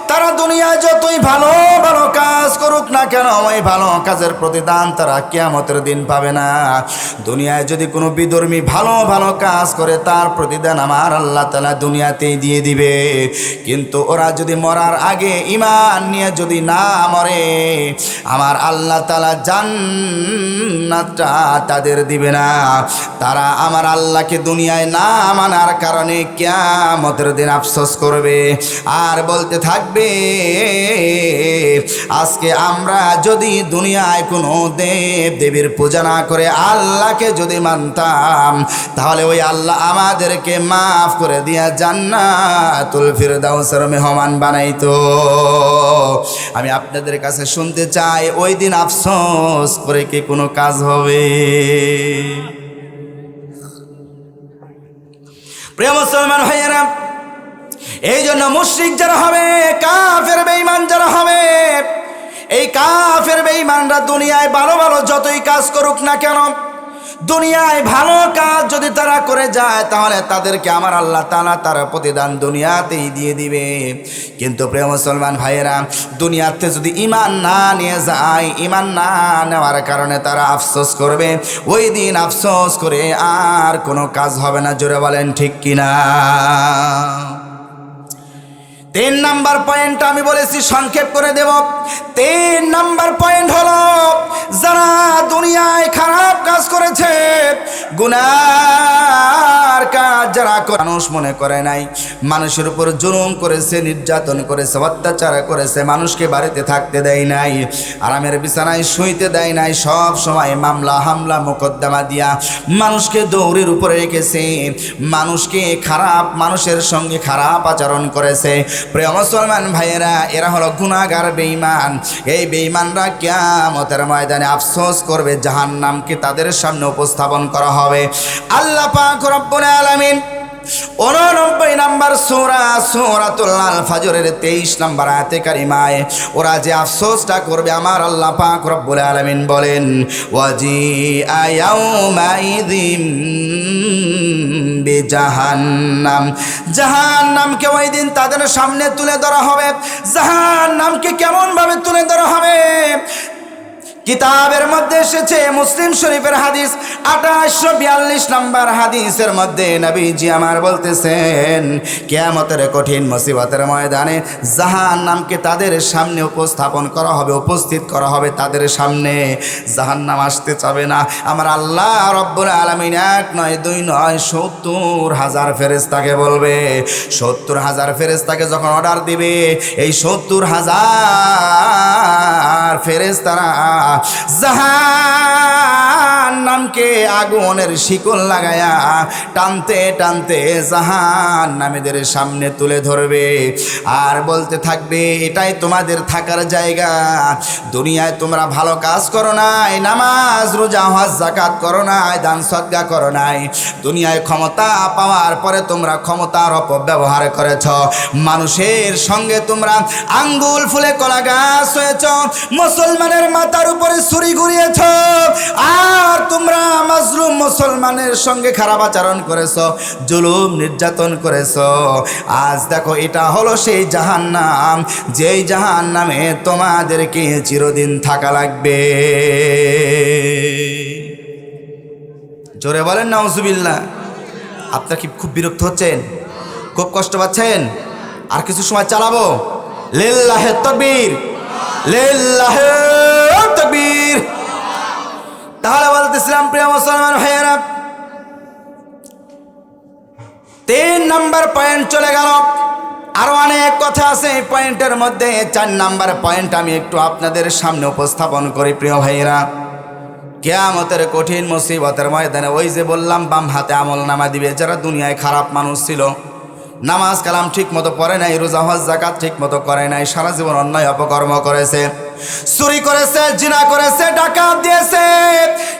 তারা দুনিয়ায় যতই ভালো ভালো কাজ করুক না কেন, ওই ভালো কাজের প্রতিদান তারা কিয়ামতের দিন পাবে না। দুনিয়ায় যদি কোনো বিধর্মী ভালো ভালো কাজ করে তার প্রতিদান আমার আল্লাহ তাআলা দুনিয়াতেই দিয়ে দিবে। কিন্তু ওরা যদি মরার আগে ঈমান নিয়ে যদি না মরে, আমার আল্লাহ তাআলা জান্নাতটা তাদের দিবে না। তারা আমার আল্লাহকে দুনিয়ায় না মানার কারণে কিয়ামতের দিন আফসোস করবে আর বলতে থাকবে, আজকে আমরা যদি দুনিয়ায় কোনো দেব দেবীর পূজা না করে আল্লাহকে যদি মানতাম, তাহলে ওই আল্লাহ আমাদেরকে মাফ করে দিয়া জান্নাতুল ফিরদাউসের মেহমান বানাইতো। আমি আপনাদের কাছে শুনতে চাই, ওই দিন আফসোস করে কি কোনো কাজ হবে? প্রিয় মুসলমান ভাইয়েরা, এই জন্য মুশরিক যারা হবে, কাফের বেঈমান যারা হবে, এই কাফের বেঈমানরা দুনিয়ায় ভালো ভালো যতই কাজ করুক না কেন, দুনিয়ায় ভালো কাজ যদি তারা করে যায়, তাহলে তাদেরকে আমার আল্লাহ তাআলা তার প্রতিদান দুনিয়াতেই দিয়ে দিবে। কিন্তু প্রিয় মুসলমান ভাইয়েরা, দুনিয়াতে যদি ঈমান না নিয়ে যায়, ঈমান না নেওয়ার কারণে তারা আফসোস করবে, ওই দিন আফসোস করে আর কোনো কাজ হবে না। জোরে বলেন ঠিক কিনা? 3 নাম্বার পয়েন্ট আমি বলেছি, সংক্ষেপ করে দেব। 3 নাম্বার পয়েন্ট হলো, যারা দুনিয়ায় খারাপ কাজ করেছে, গুনার কাজ যারা মানুষ মনে করে নাই, মানুষের উপর জুলুম করেছে, নির্যাতন করেছে, অত্যাচার করেছে, মানুষকে বাড়িতে থাকতে দেয় নাই, আরামের বিছানায় শুইতে দেয় নাই, সব সময় মামলা হামলা মোকদ্দমা দিয়া মানুষকে দৌড়ের উপরে রেখেছে, মানুষকে খারাপ মানুষের সঙ্গে খারাপ আচরণ করেছে। প্রিয় মুসলমান ভাইয়েরা, এরা হলো গুনাহগার বেঈমান। এই বেঈমানরা কিয়ামতের ময়দানে আফসোস করবে, জাহান্নামকে তাদের সামনে উপস্থাপন করা হবে। আল্লাহ পাক রব্বুল আলামিন 89 নাম্বার সূরা সূরাতুল আল ফাজরের 23 নাম্বার আয়াতে কারিমায় ওরা যে আফসোসটা করবে, আমার আল্লাহ পাক রব্বুল আলামিন বলেন, ওয়াজিআ ইয়াউমাইযিম বিজাহান্নাম, জাহান্নামকে ওই দিন তাদের সামনে তুলে ধরা হবে। জাহান্নামকে কেমন ভাবে তুলে ধরা হবে? কিতাবের মধ্যে এসেছে, মুসলিম শরীফের হাদিস 2842 নাম্বার হাদিসের মধ্যে নবীজি আমার বলতেছেন, কিয়ামতের কঠিন মুসিবতের ময়দানে জাহান্নামকে তাদের সামনে উপস্থাপন করা হবে, উপস্থিত করা হবে তাদের সামনে। জাহান্নাম আসতে চাবে না। আমার আল্লাহ রব্বুল আলামিন 1 নয় 2 নয় 70,000 ফেরেশতাকে বলবে, 70,000 ফেরেশতাকে যখন অর্ডার দিবে, এই 70,000 ফেরেশতারা জাহান্নামকে আগুনের শিকল লাগায়া টানতে টানতে জাহান্নামীদের সামনে তুলে ধরবে আর বলতে থাকবে, এটাই তোমাদের থাকার জায়গা। দুনিয়ায় তোমরা ভালো কাজ করো নাই, নামাজ রোজা হজ যাকাত করো নাই, দান সদকা করো নাই। দুনিয়ায় ক্ষমতা পাওয়ার পরে তোমরা ক্ষমতার অপব্যবহার করেছ, মানুষের সঙ্গে তোমরা আঙ্গুল ফুলে কলা গাছ হয়েছ, মুসলমানের মাথার উপরে ছুরি ঘুরিয়েছ, আর তোমরা মাজলুম মুসলমানের সঙ্গে খারাপ আচরণ করেছ, জুলুম নির্যাতন করেছ। আজ দেখো, এটা হলো সেই জাহান্নাম, যেই জাহান্নামে তোমাদেরকে চিরদিন থাকা লাগবে। জোরে বলেন নাউজুবিল্লাহ। আপনারা কি খুব বিরক্ত হচ্ছেন? খুব কষ্ট পাচ্ছেন? আর কিছু সময় চালাবো? লিল্লাহে তাকবীর, লিল্লাহে তাকবীর। তাহলে বলতেছিলাম, প্রিয় মুসলমান ভাইয়েরা, 3 নাম্বার পয়েন্ট চলে গেল। আরো অনেক কথা আছে এই পয়েন্টের মধ্যে। 4 নাম্বার পয়েন্ট আমি একটু আপনাদের সামনে উপস্থাপন করি। প্রিয় ভাইয়েরা, কিয়ামতের কঠিন মুসিবতের ময়দানে ওই যে বললাম, বাম হাতে আমলনামা দিবে যারা দুনিয়ায় খারাপ মানুষ ছিল, নামাজ কালাম ঠিক মতো পড়ে নাই, রোজা হজ যাকাত ঠিক মতো করে নাই, সারা জীবন অন্যায় অপকর্ম করেছে, চুরি করেছে, জিনা করেছে, ডাকাত দিয়েছে,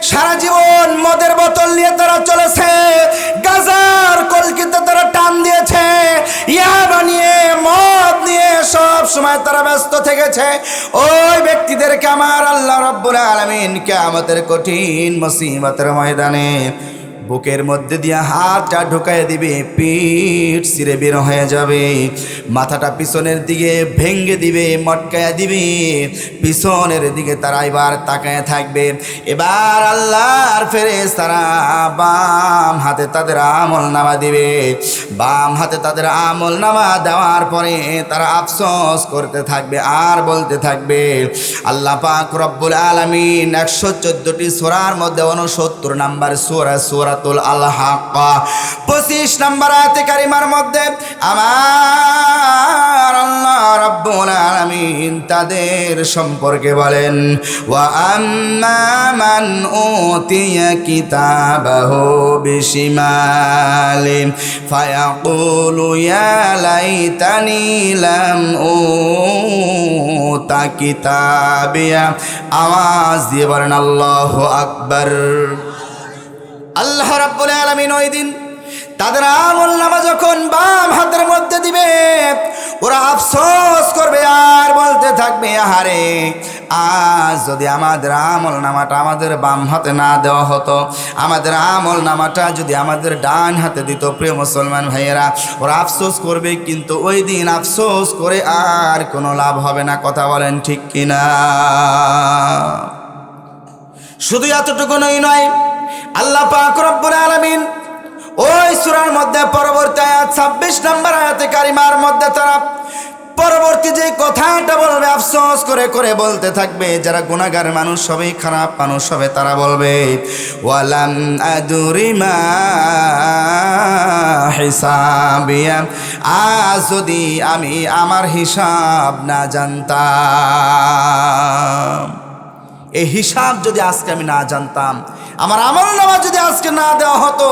সারা জীবন মদের বোতল নিয়ে তারা চলেছে, গাজার কলকিতে তারা টান দিয়েছে, ইয়াবা নিয়ে, মদ নিয়ে সব সময় তারা ব্যস্ত থেকেছে। ওই ব্যক্তিদেরকে আমার আল্লাহ রাব্বুল আলামিন কিয়ামতের কঠিন মুসিবতের ময়দানে বুকের মধ্যে দিয়ে হাতটা ঢুকায় দিবে, পিঠ ছিঁড়ে বের হয়ে যাবে, মাথাটা পিছনের দিকে ভেঙ্গে দিবে, মটকায়া দিবে, পিছনের দিকে তারা এবার তাকায় থাকবে। এবার আল্লাহর ফেরেশতারা বাম হাতে তাদের আমল নামা দিবে। বাম হাতে তাদের আমল নামা দেওয়ার পরে তারা আফসোস করতে থাকবে আর বলতে থাকবে, আল্লাহ পাক রব্বুল আলামিন 114টি সূরার মধ্যে 69 নাম্বার সূরা, সূরা সূরাতুল আল হাক্কা 25 নম্বর আয়াতে কারিমার মধ্যে আমার আল্লাহ রাব্বুল আলামিন তাদের সম্পর্কে বলেন, ওয়া আম্মা মান উতিয়া কিতাবাহু বিশিমালি ফায়াকুলু ইয়া লাইতানি লাম উতা কিতাবিয়া। আওয়াজ দিয়ে বলেন আল্লাহু আকবার। আল্লাহ রাব্বুল আলামিন ওই দিন তাদের আমলনামা যখন বাম হাতের মধ্যে দিবে, ওরা আফসোস করবে আর বলতে থাকবে, আহারে আজ যদি আমাদের আমলনামাটা আমাদের বাম হাতে না দেওয়া হতো, আমাদের আমলনামাটা যদি আমাদের ডান হাতে দিত। প্রিয় মুসলমান ভাইয়েরা, ওরা আফসোস করবে, কিন্তু ওই দিন আফসোস করে আর কোনো লাভ হবে না। কথা বলেন ঠিক কিনা? শুধু এতটুকুই নয়, আল্লাহ পাক রব্বুল আলামিন ওই সূরার মধ্যে পরবর্তী আয়াত 26 নম্বর আয়াতে কারিমার মধ্যে তারা পরবর্তী যে কথাটা বলবে আফসোস করে করে বলতে থাকবে, যারা গুনাহগার মানুষ হবে, খারাপ মানুষ হবে, তারা বলবে, ওয়ালাম আদরি মা হিসাবিয়া। আজ যদি আমি আমার হিসাব না জানতাম, এই হিসাব যদি আজকে আমি না জানতাম, আমার আমলনামা যদি আজকে না দেওয়া হতো,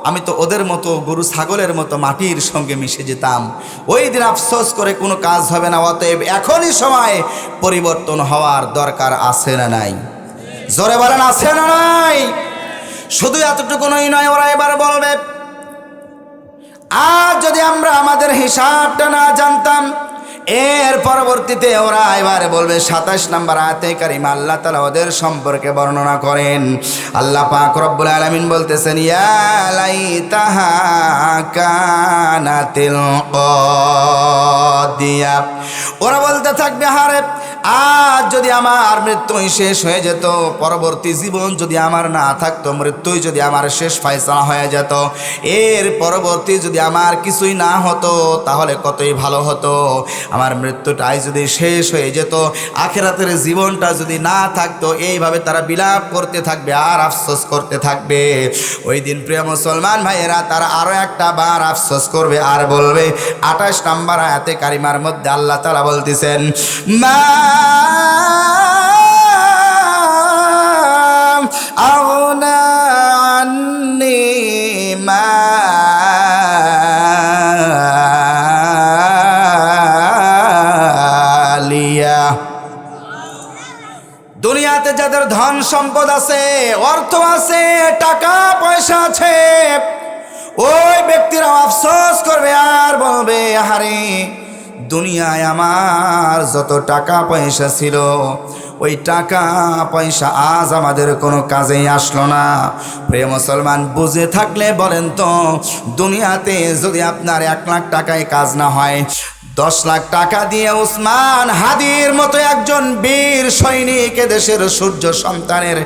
আমি তো ওদের মতো গরু ছাগলের মতো মাটির সঙ্গে মিশে যেতাম। ওই দিন আফসোস করে কোনো কাজ হবে না। অতএব এখনই সময় পরিবর্তন হওয়ার দরকার আছে না নাই? জোরে বলেন আছে না নাই? শুধু এতটুকুই নয়, ওরা এবার বলবে, আজ যদি আমরা আমাদের হিসাবটা না জানতাম। এর পরবর্তীতে ওরা এবার বলবে 27 নম্বর আয়াতে কারিমা আল্লাহ তাআলা ওদের সম্পর্কে বর্ণনা করেন। আল্লাহ পাক রব্বুল আলামিন বলতেছেন, ইয়া লাইতাহা কানাতিল কাদিয়া। ওরা বলতে থাকবে, হারে আজ যদি আমার মৃত্যুই শেষ হয়ে যেত, পরবর্তী জীবন যদি আমার না থাকতো, মৃত্যুই যদি আমার শেষ ফয়সালা হয়ে যেত, এর পরবর্তী যদি আমার কিছুই না হতো, তাহলে কতই ভালো হতো। আমার মৃত্যুটাই যদি শেষ হয়ে যেত, আখিরাতের জীবনটা যদি না থাকতো। এইভাবে তারা বিলাপ করতে থাকবে আর আফসোস করতে থাকবে। ওই দিন প্রিয় মুসলমান ভাইয়েরা, তারা আরও একটা বার আফসোস করবে আর বলবে। 28 নম্বর আয়াতে কারিমার মধ্যে আল্লাহ তাআলা বলতেছেন, মা আগনা আন্নি মালিয়া। দুনিয়াতে যাদের ধন সম্পদ আছে, অর্থ আছে, টাকা পয়সা আছে, ওই ব্যক্তিরা আফসোস করবে আর বলবে, আহারে দুনিয়ায় আমার যত টাকা পয়সা ছিল, ওই টাকা পয়সা আজ আমাদের কোনো কাজেই আসলো না। প্রিয় মুসলমান, বুঝে থাকলে বলেন তো, দুনিয়াতে যদি আপনার 1 লাখ টাকায় কাজ না হয়, 10 লাখ টাকা দিয়ে উসমান হাদির মতো একজন বীর সৈনিক দেশের সূর্য সন্তানের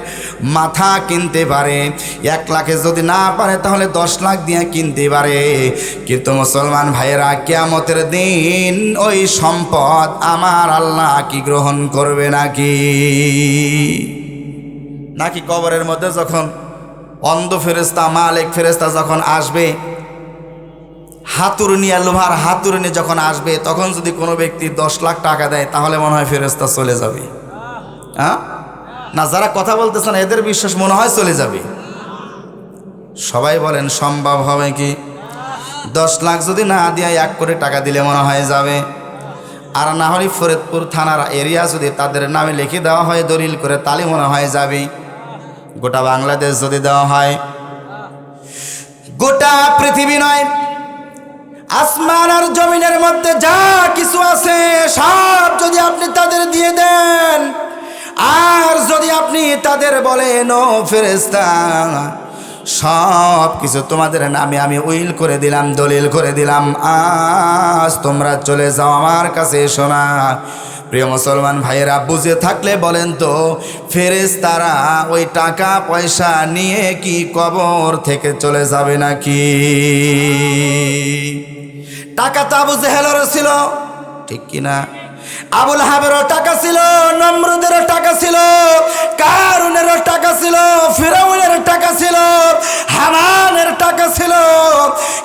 মাথা কিনতে পারে। 1 লাখে যদি না পারে, তাহলে 10 লাখ দিয়ে কিনতে পারে। কিন্তু মুসলমান ভাইয়েরা, কিয়ামতের দিন ওই সম্পদ আমার আল্লাহ কি গ্রহণ করবে নাকি কবরের মধ্যে যখন অন্ধ ফেরেশতা, মালিক ফেরেশতা যখন আসবে, হাতুড়ি নিয়ে, লোহার হাতুড়ি নিয়ে যখন আসবে, তখন যদি কোনো ব্যক্তি 10 লাখ টাকা দেয়, তাহলে মনে হয় ফেরেশতা চলে যাবে? হ্যাঁ না? যারা কথা বলতেছেন এদের বিশ্বাস মনে হয় চলে যাবে। সবাই বলেন সম্ভব হবে কি? 10 লাখ যদি না দিয়ে 1 কোটি টাকা দিলে মনে হয় যাবে। আর না হলে ফরিদপুর থানার এরিয়া যদি তাদের নামে লিখে দেওয়া হয় দলিল করে, তাহলে মনে হয় যাবে। গোটা বাংলাদেশ যদি দেওয়া হয়, গোটা পৃথিবী নয়, আসমান আর জমিনের মধ্যে যা কিছু আছে সব যদি আপনি তাদের দিয়ে দেন, আর যদি আপনি তাদের বলেন, ও ফেরেশতা, সব কিছু তোমাদের নামে আমি উইল করে দিলাম, দলিল করে দিলাম, আজ তোমরা চলে যাও, আমার কাছে এসো না। প্রিয় মুসলমান ভাইয়েরা, বুঝে থাকলে বলেন তো, ফেরেশতারা ওই টাকা পয়সা নিয়ে কি কবর থেকে চলে যাবে নাকি? টাকা তো আবু জেহেলেরও ছিল, ঠিক কিনা? আবুল আহাবেরও টাকা ছিল, নমরুদেরও টাকা ছিল, কারুনেরও টাকা ছিল, ফিরাউনের টাকা ছিল, হামান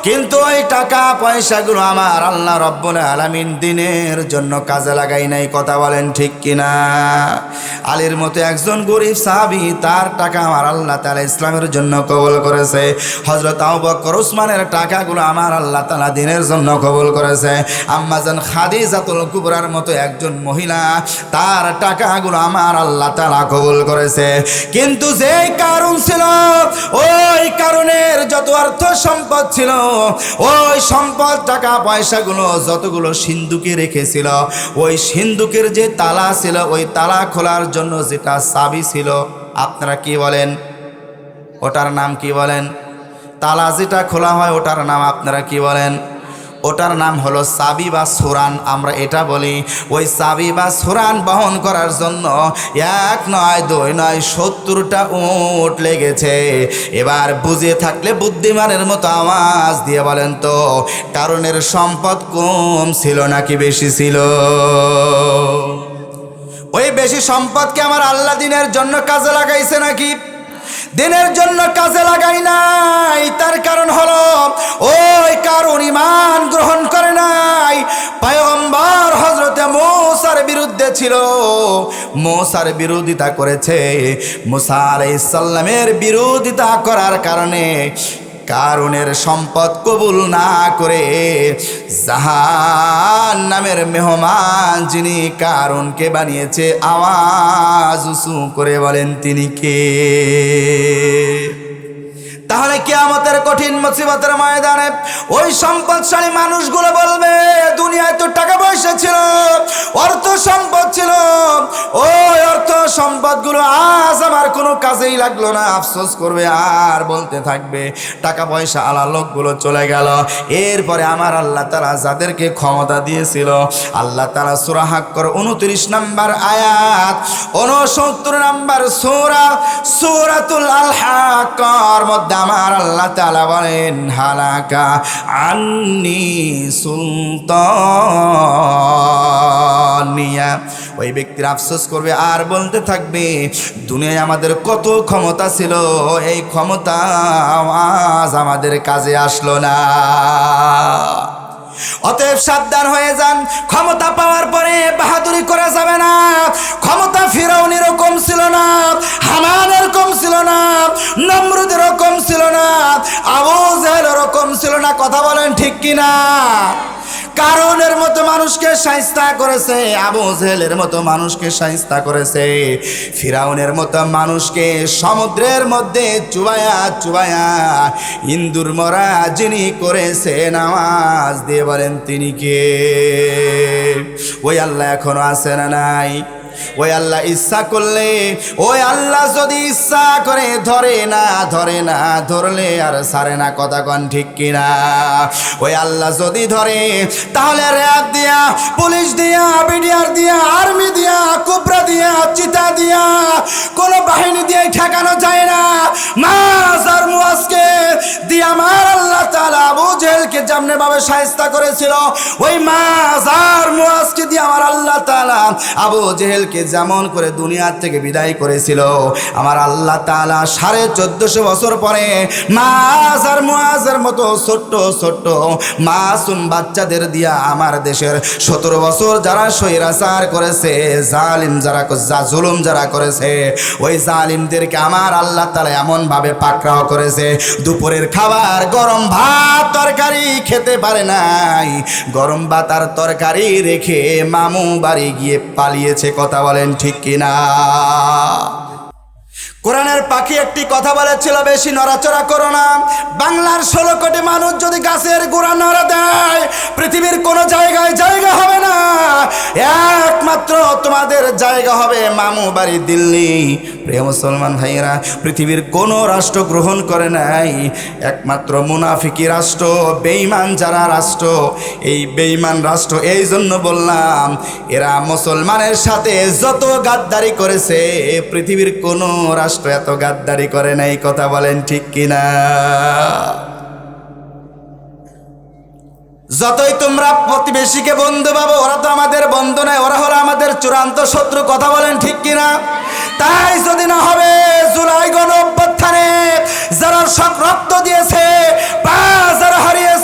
কিন্তু ওই টাকা পয়সাগুলো আমার আল্লাহ রব্বুল আলামিন দিনের জন্য কাজে লাগাই নাই। কথা বলেন ঠিক কিনা? আলীর মতো একজন গরিব সাহাবী, তার টাকা আমার আল্লাহ তাআলা ইসলামের জন্য কবুল করেছে। হযরত আবু বকর ওসমানের টাকাগুলো আমার আল্লাহ তাআলা দিনের জন্য কবুল করেছে। আম্মাজান খাদিজাতুল কুবরার মতো একজন মহিলা, তার টাকাগুলো আমার আল্লাহ তাআলা কবুল করেছে। কিন্তু যে কারণ ছিল, ওই কারণের যত অর্থ সম্পদ ছিল, ওই সম্পদ টাকা পয়সাগুলো যতগুলো সিন্ধুকে রেখেছিল, ওই সিন্ধুকের যে তালা ছিল, ওই তালা খোলার জন্য যেটা চাবি ছিল, আপনারা কি বলেন? ওটার নাম কি বলেন? তালা যেটা খোলা হয় ওটার নাম আপনারা কি বলেন? ওটার নাম হলো চাবি বা সুরান, আমরা এটা বলি। ওই চাবি বা সুরান বহন করার জন্য 1 নয় 2 নয় 70টা উট লেগেছে। এবার বুঝে থাকলে বুদ্ধিমানের মতো আওয়াজ দিয়ে বলেন তো, কারণের সম্পদ কম ছিল নাকি বেশি ছিল? ওই বেশি সম্পদকে আমার আল্লাহ দিনের জন্য কাজে লাগাইছে নাকি? দিনের জন্য কাজে লাগাই নাই। তার কারণ হলো ওই কারণ ঈমান গ্রহণ করে নাই। পয়গম্বর হযরতে মূসার বিরুদ্ধে ছিল, মূসার বিরোধিতা করেছে। মূসা আলাইহিস সালামের বিরোধিতা করার কারণে কারণের সম্পদ কবুল না করে জাহান্নামের মেহমান যিনি কারণকে বানিয়েছে, আওয়াজ উঁচু করে বলেন তিনি কে? তাহলে কিয়ামতের কঠিন মুসিবতের ময়দানে ওই সম্পদশালী মানুষগুলো বলবে, দুনিয়ায় তো টাকা পয়সা ছিল, অর্থ সম্পদ ছিল, ওই অর্থ সম্পদগুলো আজ আমার কোনো কাজেই লাগলো না। আফসোস করবে আর বলতে থাকবে টাকা পয়সা আলা লোকগুলো চলে গেল। এরপরে আমার আল্লাহ তাআলা যাদেরকে ক্ষমতা দিয়েছিল, আল্লাহ তাআলা সূরা হাক্কর 29 নম্বর আয়াত, 69 নম্বর সূরা, সূরাতুল আল হাক্কর মধ্যে আমার আল্লাহ তাআলা বলেন, হালাকা আন্নি সুলতানিয়া। ওই ব্যক্তির আফসোস করবে আর বলতে থাকবে, দুনিয়ায় আমাদের কত ক্ষমতা ছিল, এই ক্ষমতা আজ আমাদের কাজে আসলো না। অতএব সাবধান হয়ে যান, ক্ষমতা পাওয়ার পরে বাহাদুরি করা যাবে না। ক্ষমতা ফিরাউন এরকম ছিল না, হামান এরকম ছিল না, নমরুদ এরকম ছিল না, আবু জেহেল এরকম ছিল না। কথা বলেন ঠিক কিনা? কারণের মতো মানুষকে শায়েস্তা করেছে, আবু জেহেলের মতো মানুষকে শায়েস্তা করেছে, ফিরাউনের মতো মানুষকে সমুদ্রের মধ্যে চুবায়া চুবায়া ইন্দুর মরা যিনি করেছেন, আওয়াজ দিয়ে বলেন তিনি কে? ওই আল্লাহ এখনো আছে না নাই? ওই আল্লাহ ইচ্ছা করলে, ওই আল্লাহ যদি ইচ্ছা করে ধরে না, ধরে না, ধরলে আর ছাড়ে না। কথা কন ঠিক কিনা? ওই আল্লাহ যদি ধরে তাহলে র্যাব দিয়া, পুলিশ দিয়া, বিডিআর দিয়া, আর্মি দিয়া, কুবরা দিয়া, চিতা দিয়া, কোন বাহিনী দিয়ে ঠেকানো যায় না। মাছ আর মুয়াজকে দিয়ে আমার আল্লাহ তাআলা আবু জেহেলকে যেমনি ভাবে শায়েস্তা করেছিল, ওই মাছ আর মুয়াজকে দিয়ে আমার আল্লাহ তাআলা আবু জেহেলকে যেমন করে দুনিয়ার থেকে বিদায় করেছিল, আমার আল্লাহ তাআলা 1450 বছর পরে মাছ আর মুয়াজের মতো ছোট্ট ছোট্ট মাসুম বাচ্চাদের দিয়া আমার দেশের 17 বছর যারা স্বৈরাচার করেছে, জালিম যারা, জুলুম যারা করেছে, ওই জালিমদেরকে আমার আল্লাহ তাআলা এমন ভাবে পাকড়াও করেছে, দুপুরের খাবার গরম ভাত তরকারি খেতে পারে নাই, গরম ভাত আর তরকারি রেখে মামু বাড়ি গিয়ে পালিয়েছে। কথা বলেন ঠিক কিনা? কোরআনের পাখি একটি কথা বলেছিল, বেশি নড়াচড়া করো না। বাংলার 16 কোটি মানুষ যদি গাছের গোড়া নাড়া দেয়, পৃথিবীর কোনো জায়গায় জায়গা হবে না, একমাত্র তোমাদের জায়গা হবে মামু বাড়ি দিল্লি। প্রিয় মুসলমান ভাইয়েরা, পৃথিবীর কোনো রাষ্ট্র গ্রহণ করে নাই, একমাত্র মুনাফিকি রাষ্ট্র, বেঈমান যারা রাষ্ট্র, এই বেঈমান রাষ্ট্র, এই জন্য বললাম এরা মুসলমানের সাথে যত গাদ্দারি করেছে, পৃথিবীর কোনো রাষ্ট্র এত গাদ্দারি করে নাই। কথা বলেন ঠিক কিনা? যতই তোমরা প্রতিবেশীকে বন্ধু ভাবো, ওরা তো আমাদের বন্ধু নয়, ওরা হলো আমাদের চূড়ান্ত শত্রু। কথা বলেন ঠিক কিনা? তাই যদি না হবে জুলাই গণ অভ্যুত্থানে যারা সব রক্ত দিয়েছে, পা যারা হারিয়েছে,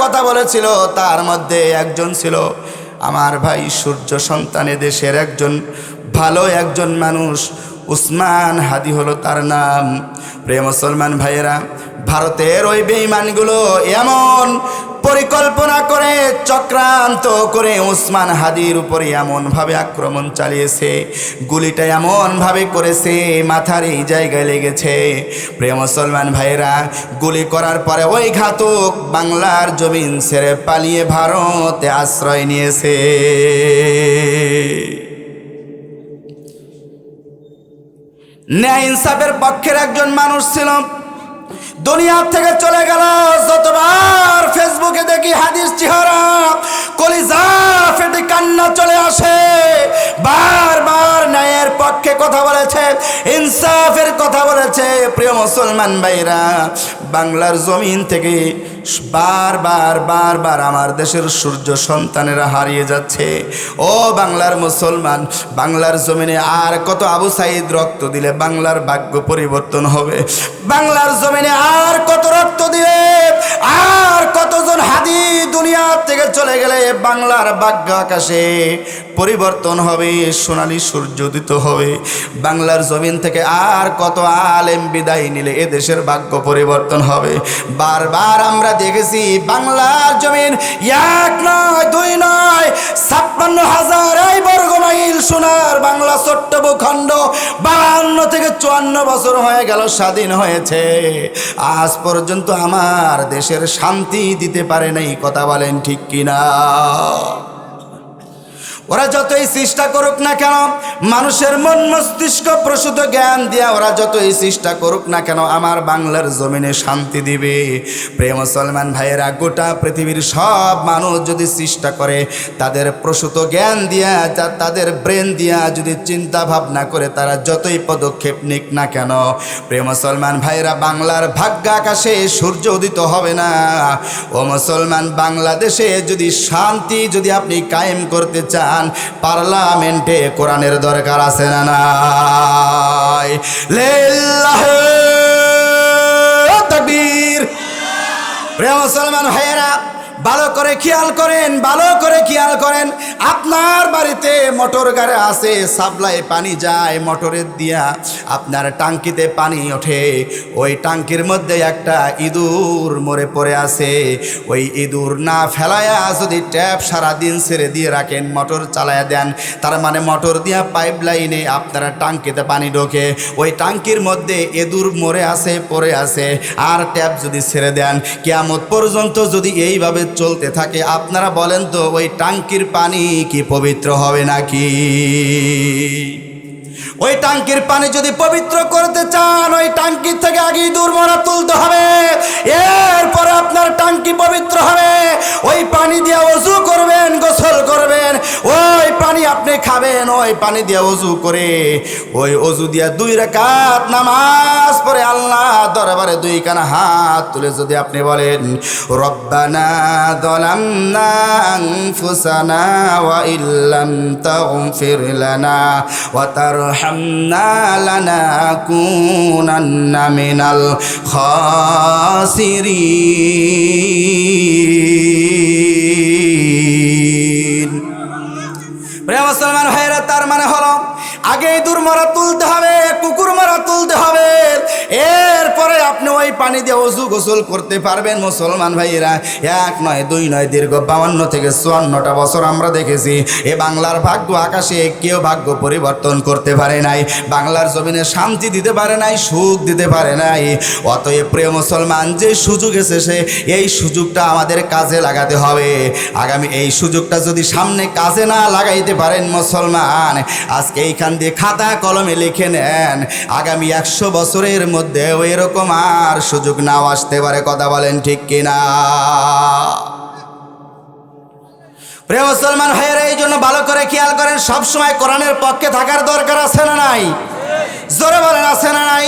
কথা বলেছিল, তার মধ্যে একজন ছিল আমার ভাই সূর্য সন্তান, দেশের একজন ভালো একজন মানুষ, উসমান হাদি হলো তার নাম। প্রিয় মুসলমান ভাইয়েরা, ভারতের ওই বেঈমানগুলো এমন পরিকল্পনা করে চক্রান্ত করে উসমান হাদির উপরে এমনভাবে আক্রমণ চালিয়েছে, গুলিটা এমনভাবে করেছে মাথার এই জায়গায় লেগেছে। প্রিয় মুসলমান ভাইয়েরা, গুলি করার পরে ওই ঘাতক বাংলার জমিন ছেড়ে পালিয়ে ভারতে আশ্রয় নিয়েছে। ন্যায় ইনসাফের পক্ষের একজন মানুষ ছিল, দুনিয়া থেকে চলে গেল। যতবার ফেসবুকে দেখি হাদিস চেহারা, কলিজা ফেটে কান্না চলে আসে। বারবার ন্যায়ের পক্ষে কথা বলেছে, ইনসাফের কথা বলেছে। প্রিয় মুসলমান ভাইরা, বাংলার জমিন থেকে বারবার আমার দেশের সূর্য সন্তানেরা হারিয়ে যাচ্ছে। ও বাংলার মুসলমান, বাংলার জমিনে আর কত আবু সাইদ রক্ত দিলে বাংলার ভাগ্য পরিবর্তন হবে? বাংলার জমিনে আর কত রক্ত দিলে, আর কতজন হাদি দুনিয়া থেকে চলে গেলে বাংলার ভাগ্য আকাশে পরিবর্তন হবে, সোনালী সূর্য উদিত হবে? বাংলার জমিন থেকে আর কত আলেম বিদায় নিলে এ দেশের ভাগ্য পরিবর্তন হবে? বারবার আমরা দেখেছি বাংলার জমিন এক নয়, দুই নয়, 56,000 বর্গ মাইল সোনার বাংলা ছোট্ট ভূখণ্ড 52 থেকে 54 বছর হয়ে গেল স্বাধীন হয়েছে, আজ পর্যন্ত আমার দেশের শান্তি দিতে পারে নাই। কথা বলেন ঠিক কিনা? ওরা যতই চেষ্টা করুক না কেন, মানুষের মন মস্তিষ্ক প্রসূত জ্ঞান দিয়া ওরা যতই চেষ্টা করুক না কেন, আমার বাংলার জমিনে শান্তি দিবে? প্রিয় মুসলমান ভাইয়েরা, গোটা পৃথিবীর সব মানুষ যদি চেষ্টা করে, তাদের প্রসূত জ্ঞান দিয়া, তাদের ব্রেন দিয়া যদি চিন্তা ভাবনা করে, তারা যতই পদক্ষেপ নিক না কেন, প্রিয় মুসলমান ভাইয়েরা, বাংলার ভাগ্য আকাশে সূর্য উদিত হবে না। ও মুসলমান, বাংলাদেশে যদি শান্তি যদি আপনি কায়েম করতে চান, পার্লামেন্টে কোরআনের দরকার আছে না নাই? লিল্লাহি তাকবীর। প্রিয় মুসলমান ভাইয়েরা, ভালো করে খেয়াল করেন, ভালো করে খেয়াল করেন। আপনার বাড়িতে মোটর গাড়ি আছে, সাপ্লাই পানি যায় মোটরের দিয়া, আপনার টাঙ্কিতে পানি ওঠে, ওই টাঙ্কির মধ্যে একটা ইঁদুর মরে পড়ে আছে। ওই ইঁদুর না ফেলায়া যদি ট্যাপ সারাদিন ছেড়ে দিয়ে রাখেন, মোটর চালায়া দেন, তার মানে মোটর দিয়া পাইপ লাইনে আপনারা টাঙ্কিতে পানি ঢোকে, ওই টাঙ্কির মধ্যে ইঁদুর মরে আছে, পড়ে আছে। আর ট্যাপ যদি ছেড়ে দেন, কিয়ামত পর্যন্ত যদি এইভাবে চলতে থাকে, আপনারা বলেন তো ওই টাঙ্কির পানি কি পবিত্র হবে নাকি? ওই টাঙ্কির পানি যদি পবিত্র করতে চান, ওই টাঙ্কি থেকে আগে ইঁদুর মরা তুলতে হবে, এরপরে আপনার টাঙ্কি পবিত্র হবে। ওই পানি দিয়ে ওযু করবেন, গোসল করবেন, ওই পানি আপনি খাবেন, ওই পানি দিয়ে ওযু করে, ওই ওযু দিয়ে 2 রাকাত নামাজ পড়ে আল্লাহ দরবারে 2 কানা হাত তুলে যদি আপনি বলেন, রব্বানা যালামনা আনফুসানা ওয়া ইল্লাম তাগফির লানা ওয়া তারহামনা লানাকুনান্না মিনাল খাসিরিন। প্রিয় মুসলমান ভাইরা, তার মানে হলো আগে ইঁদুর মারা তুলতে হবে, কুকুর মারা তুলতে হবে, এরপরে আপনি ওই পানি দিয়ে ওযু গোসল করতে পারবেন। মুসলমান ভাইয়েরা, 1 নয় 2 নয়, দীর্ঘ 52 থেকে 54টা বছর আমরা দেখেছি এ বাংলার ভাগ্য আকাশে কেউ ভাগ্য পরিবর্তন করতে পারে নাই, বাংলার জমিনে শান্তি দিতে পারে নাই, সুখ দিতে পারে নাই। অতএব প্রিয় মুসলমান, যে সুযোগ এসেছে এই সুযোগটা আমাদের কাজে লাগাতে হবে। আগামী এই সুযোগটা যদি সামনে কাজে না লাগাইতে পারেন মুসলমান, আজকে এইখান দিয়ে খাতা কলমে লিখে নেন, আগামী 100 বছরের মধ্যে এরকম আর সুযোগ নাও আসতে পারে। কথা বলেন ঠিক কিনা? প্রিয় মুসলমান ভাইয়েরা, এই জন্য ভালো করে খেয়াল করেন, সবসময় কোরআনের পক্ষে থাকার দরকার আছে না নাই? জোরে বলেন, আছে না নাই?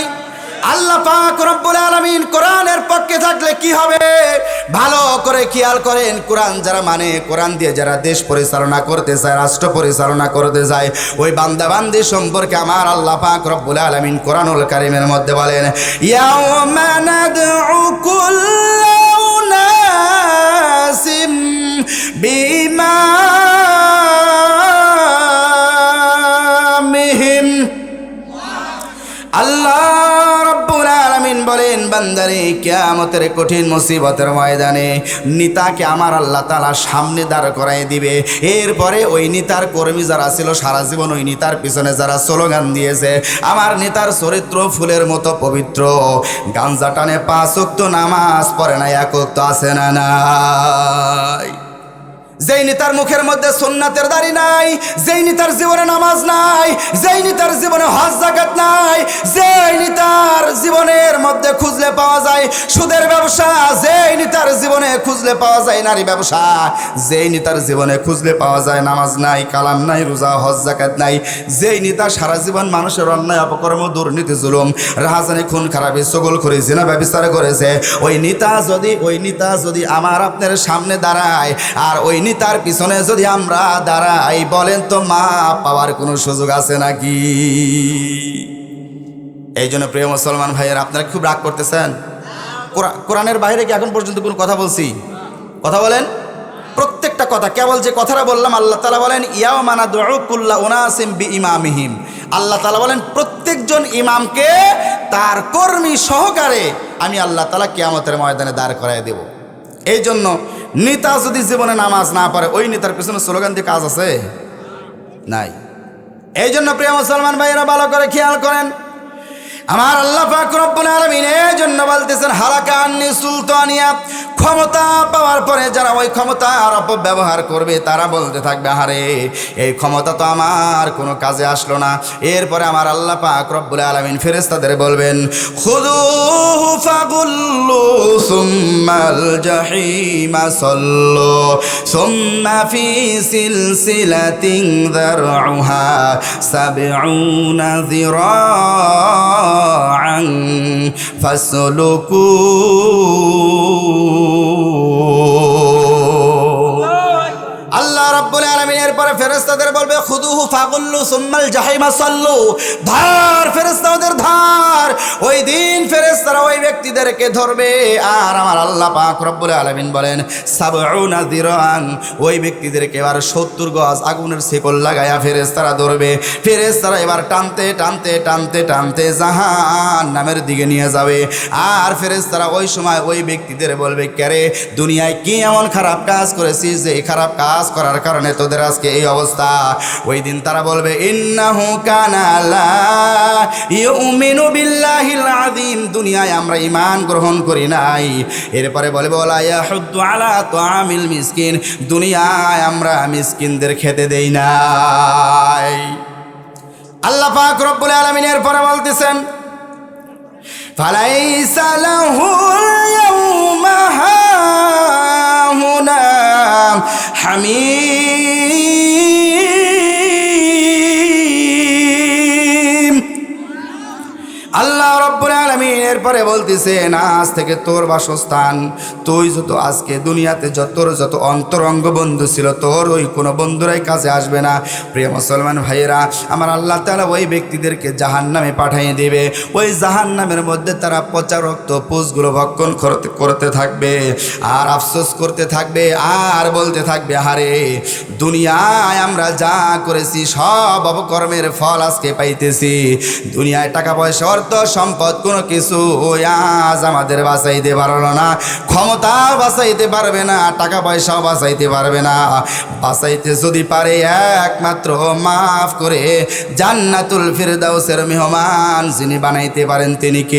আল্লাহ পাক রব্বুল আলামিন কোরআনের পক্ষে থাকলে কি হবে? ভালো করে খেয়াল করেন, কোরআন যারা মানে, কোরআন দিয়ে যারা দেশ পরিচালনা করতে চায়, রাষ্ট্র পরিচালনা করতে যায়, ওই বান্দা বান্দি সম্পর্কে আমার আল্লাহ পাক রব্বুল আলামিন কোরআনুল কারীমের মধ্যে বলেন, ইয়াউমা নাদউ কুল্লা উনাসিম বিইমামিহিম। আল্লাহ রাব্বুল আলামিন বলেন, বান্দারে কিয়ামতের কঠিন মুসিবতের ময়দানে নেতাকে আমার আল্লাহ তাআলা সামনে দাঁড় করায় দিবে। এরপরে ওই নেতার কর্মী যারা ছিল, সারা জীবন ওই নেতার পিছনে যারা স্লোগান দিয়েছে, আমার নেতার চরিত্র ফুলের মতো পবিত্র, গাঞ্জা টানে 5 ওয়াক্ত নামাজ পড়ে না, 1 ওয়াক্ত আছে না নাই, যেই নেতার মুখের মধ্যে সুন্নাতের দাড়ি নাই, যেই নেতার জীবনে নামাজ নাই, যেই নেতার জীবনে হজ যাকাত নাই, যেই নেতার জীবনের মধ্যে খুঁজলে পাওয়া যায় সুদের ব্যবসা, যেই নেতার জীবনে খুঁজলে পাওয়া যায় নারী ব্যবসা, যেই নেতার জীবনে খুঁজলে পাওয়া যায় নামাজ নাই, কালাম নাই, রোজা হজ যাকাত নাই, যেই নেতা সারা জীবন মানুষের অন্যায় অপকর্ম দুর্নীতি জুলুম রাহাজানি খুন খারাপি চগলখড়ি জিনা ব্যভিচার করেছে, ওই নেতা যদি আমার আপনার সামনে দাঁড়ায় আর ওই নেতার পিছনে যদি আমরা দাঁড়াই, বলেন তো মা পাওয়ার কোনো সুযোগ আছে নাকি? এই জন্য প্রিয় মুসলমান ভাইয়ের, আপনারা খুব রাগ করতেছেন। কোরআনের বাইরে কি এখন পর্যন্ত কোনো কথা বলছি? কথা বলেন, প্রত্যেকটা কথা, কেবল যে কথাটা বললাম, আল্লাহ তাআলা বলেন ইয়াউমা নাদউ কুল্লা উনাসিম বিইমামিহিম। আল্লাহ তাআলা বলেন প্রত্যেকজন ইমামকে তার কর্মী সহকারে আমি আল্লাহ তাআলা কিয়ামতের ময়দানে দাঁড় করায় দেব। এই জন্য নেতা যদি জীবনে নামাজ না পড়ে, ওই নেতার পিছনে স্লোগান দিয়ে কাজ আছে নাই। এই জন্য প্রিয় মুসলমান ভাইয়েরা ভালো করে খেয়াল করেন, আমার আল্লাহ পাক রব্বুল আলামিন এই জন্য বলতেছেন হালাকা আন্নি সুলতানিয়া, ক্ষমতা পাওয়ার পরে যারা ওই ক্ষমতার অপব্যবহার করবে তারা বলতে থাকবে, আরে এই ক্ষমতা তো আমার কোনো কাজে আসলো না। এরপরে আমার আল্লাহ পাক রব্বুল আলামিন ফেরেশতাদের বলবেন, খুযুহু ফাগুল্লু সুম্মাল জাহিমা সাল্লু সুম্মা ফি সিলসিলাতিন যারউহা সাবউনা যিরাআন ফাসলুকু। আল্লাহ রাব্বুল আলামিন এরপরে ফেরেশতাদের বলবে, খুদুহু ফাগুল্লু সুম্মাল জাহিমা সাল্লু, ধার ফেরেশতাদের ধার। ওই দিন ফেরেশতারা ওই ব্যক্তিদেরকে ধরবে, আর আমার আল্লাহ পাক রব্বুল আলামিন বলেন সাবউনা যিরাআন, ওই ব্যক্তিদেরকে এবার 70 গজ আগুনের শিকল লাগায়া ফেরেশতারা ধরবে। ফেরেশতারা এবার টানতে টানতে টানতে টানতে জাহান্নামের দিকে নিয়ে যাবে। আর ফেরেশতারা ওই সময় ওই ব্যক্তিদের বলবে, কেরে দুনিয়ায় কি এমন খারাপ কাজ করেছিস যে এই খারাপ কাজ করার কারণে তোদের আজকে এই অবস্থা? ওই দিন তারা বলবে, ইন্নাহু কানা লা ইউমিনু বিল্লাহিল আযীম, দুনিয়ায় আমরা ঈমান গ্রহণ করি নাই। এরপরে বলবে, ওয়ালা ইয়াহুদ্দু আলা তুআমিল মিসকিন, দুনিয়ায় আমরা মিসকিনদের খেতে দেই নাই। আল্লাহ পাক রব্বুল আলামিন এরপরে বলতেছেন, ফালাইসা লাহুল ইয়াউমা হাহুনা হামীম। আল্লাহ রব্বুল আলামিন এরপরে বলতেছেন, আজ থেকে তোর বাসস্থান, তুই যত আজকে দুনিয়াতে যত অন্তরঙ্গ বন্ধু ছিল, তোর ওই কোনো বন্ধুরাই কাজে আসবে না। প্রিয় মুসলমান ভাইয়েরা, আমার আল্লাহ তাআলা ওই ব্যক্তিদেরকে জাহান্নামে পাঠিয়ে দেবে। ওই জাহান্নামের মধ্যে তারা পচা রক্ত পুষগুলো ভক্ষণ করতে থাকবে, আর আফসোস করতে থাকবে, আর বলতে থাকবে, আরে দুনিয়ায় আমরা যা করেছি সব অপকর্মের ফল আজকে পাইতেছি। দুনিয়ায় টাকা পয়সা অর্থ সম্পদ কোনো কিছু আজ আমাদের বাঁচাইতে পারলো না, ক্ষমতা বাঁচাইতে পারবে না, টাকা পয়সাও বাঁচাইতে পারবে না। বাঁচাইতে যদি পারে একমাত্র মাফ করে জান্নাতুল ফিরদাউসের মেহমান যিনি বানাইতে পারেন তিনি কে?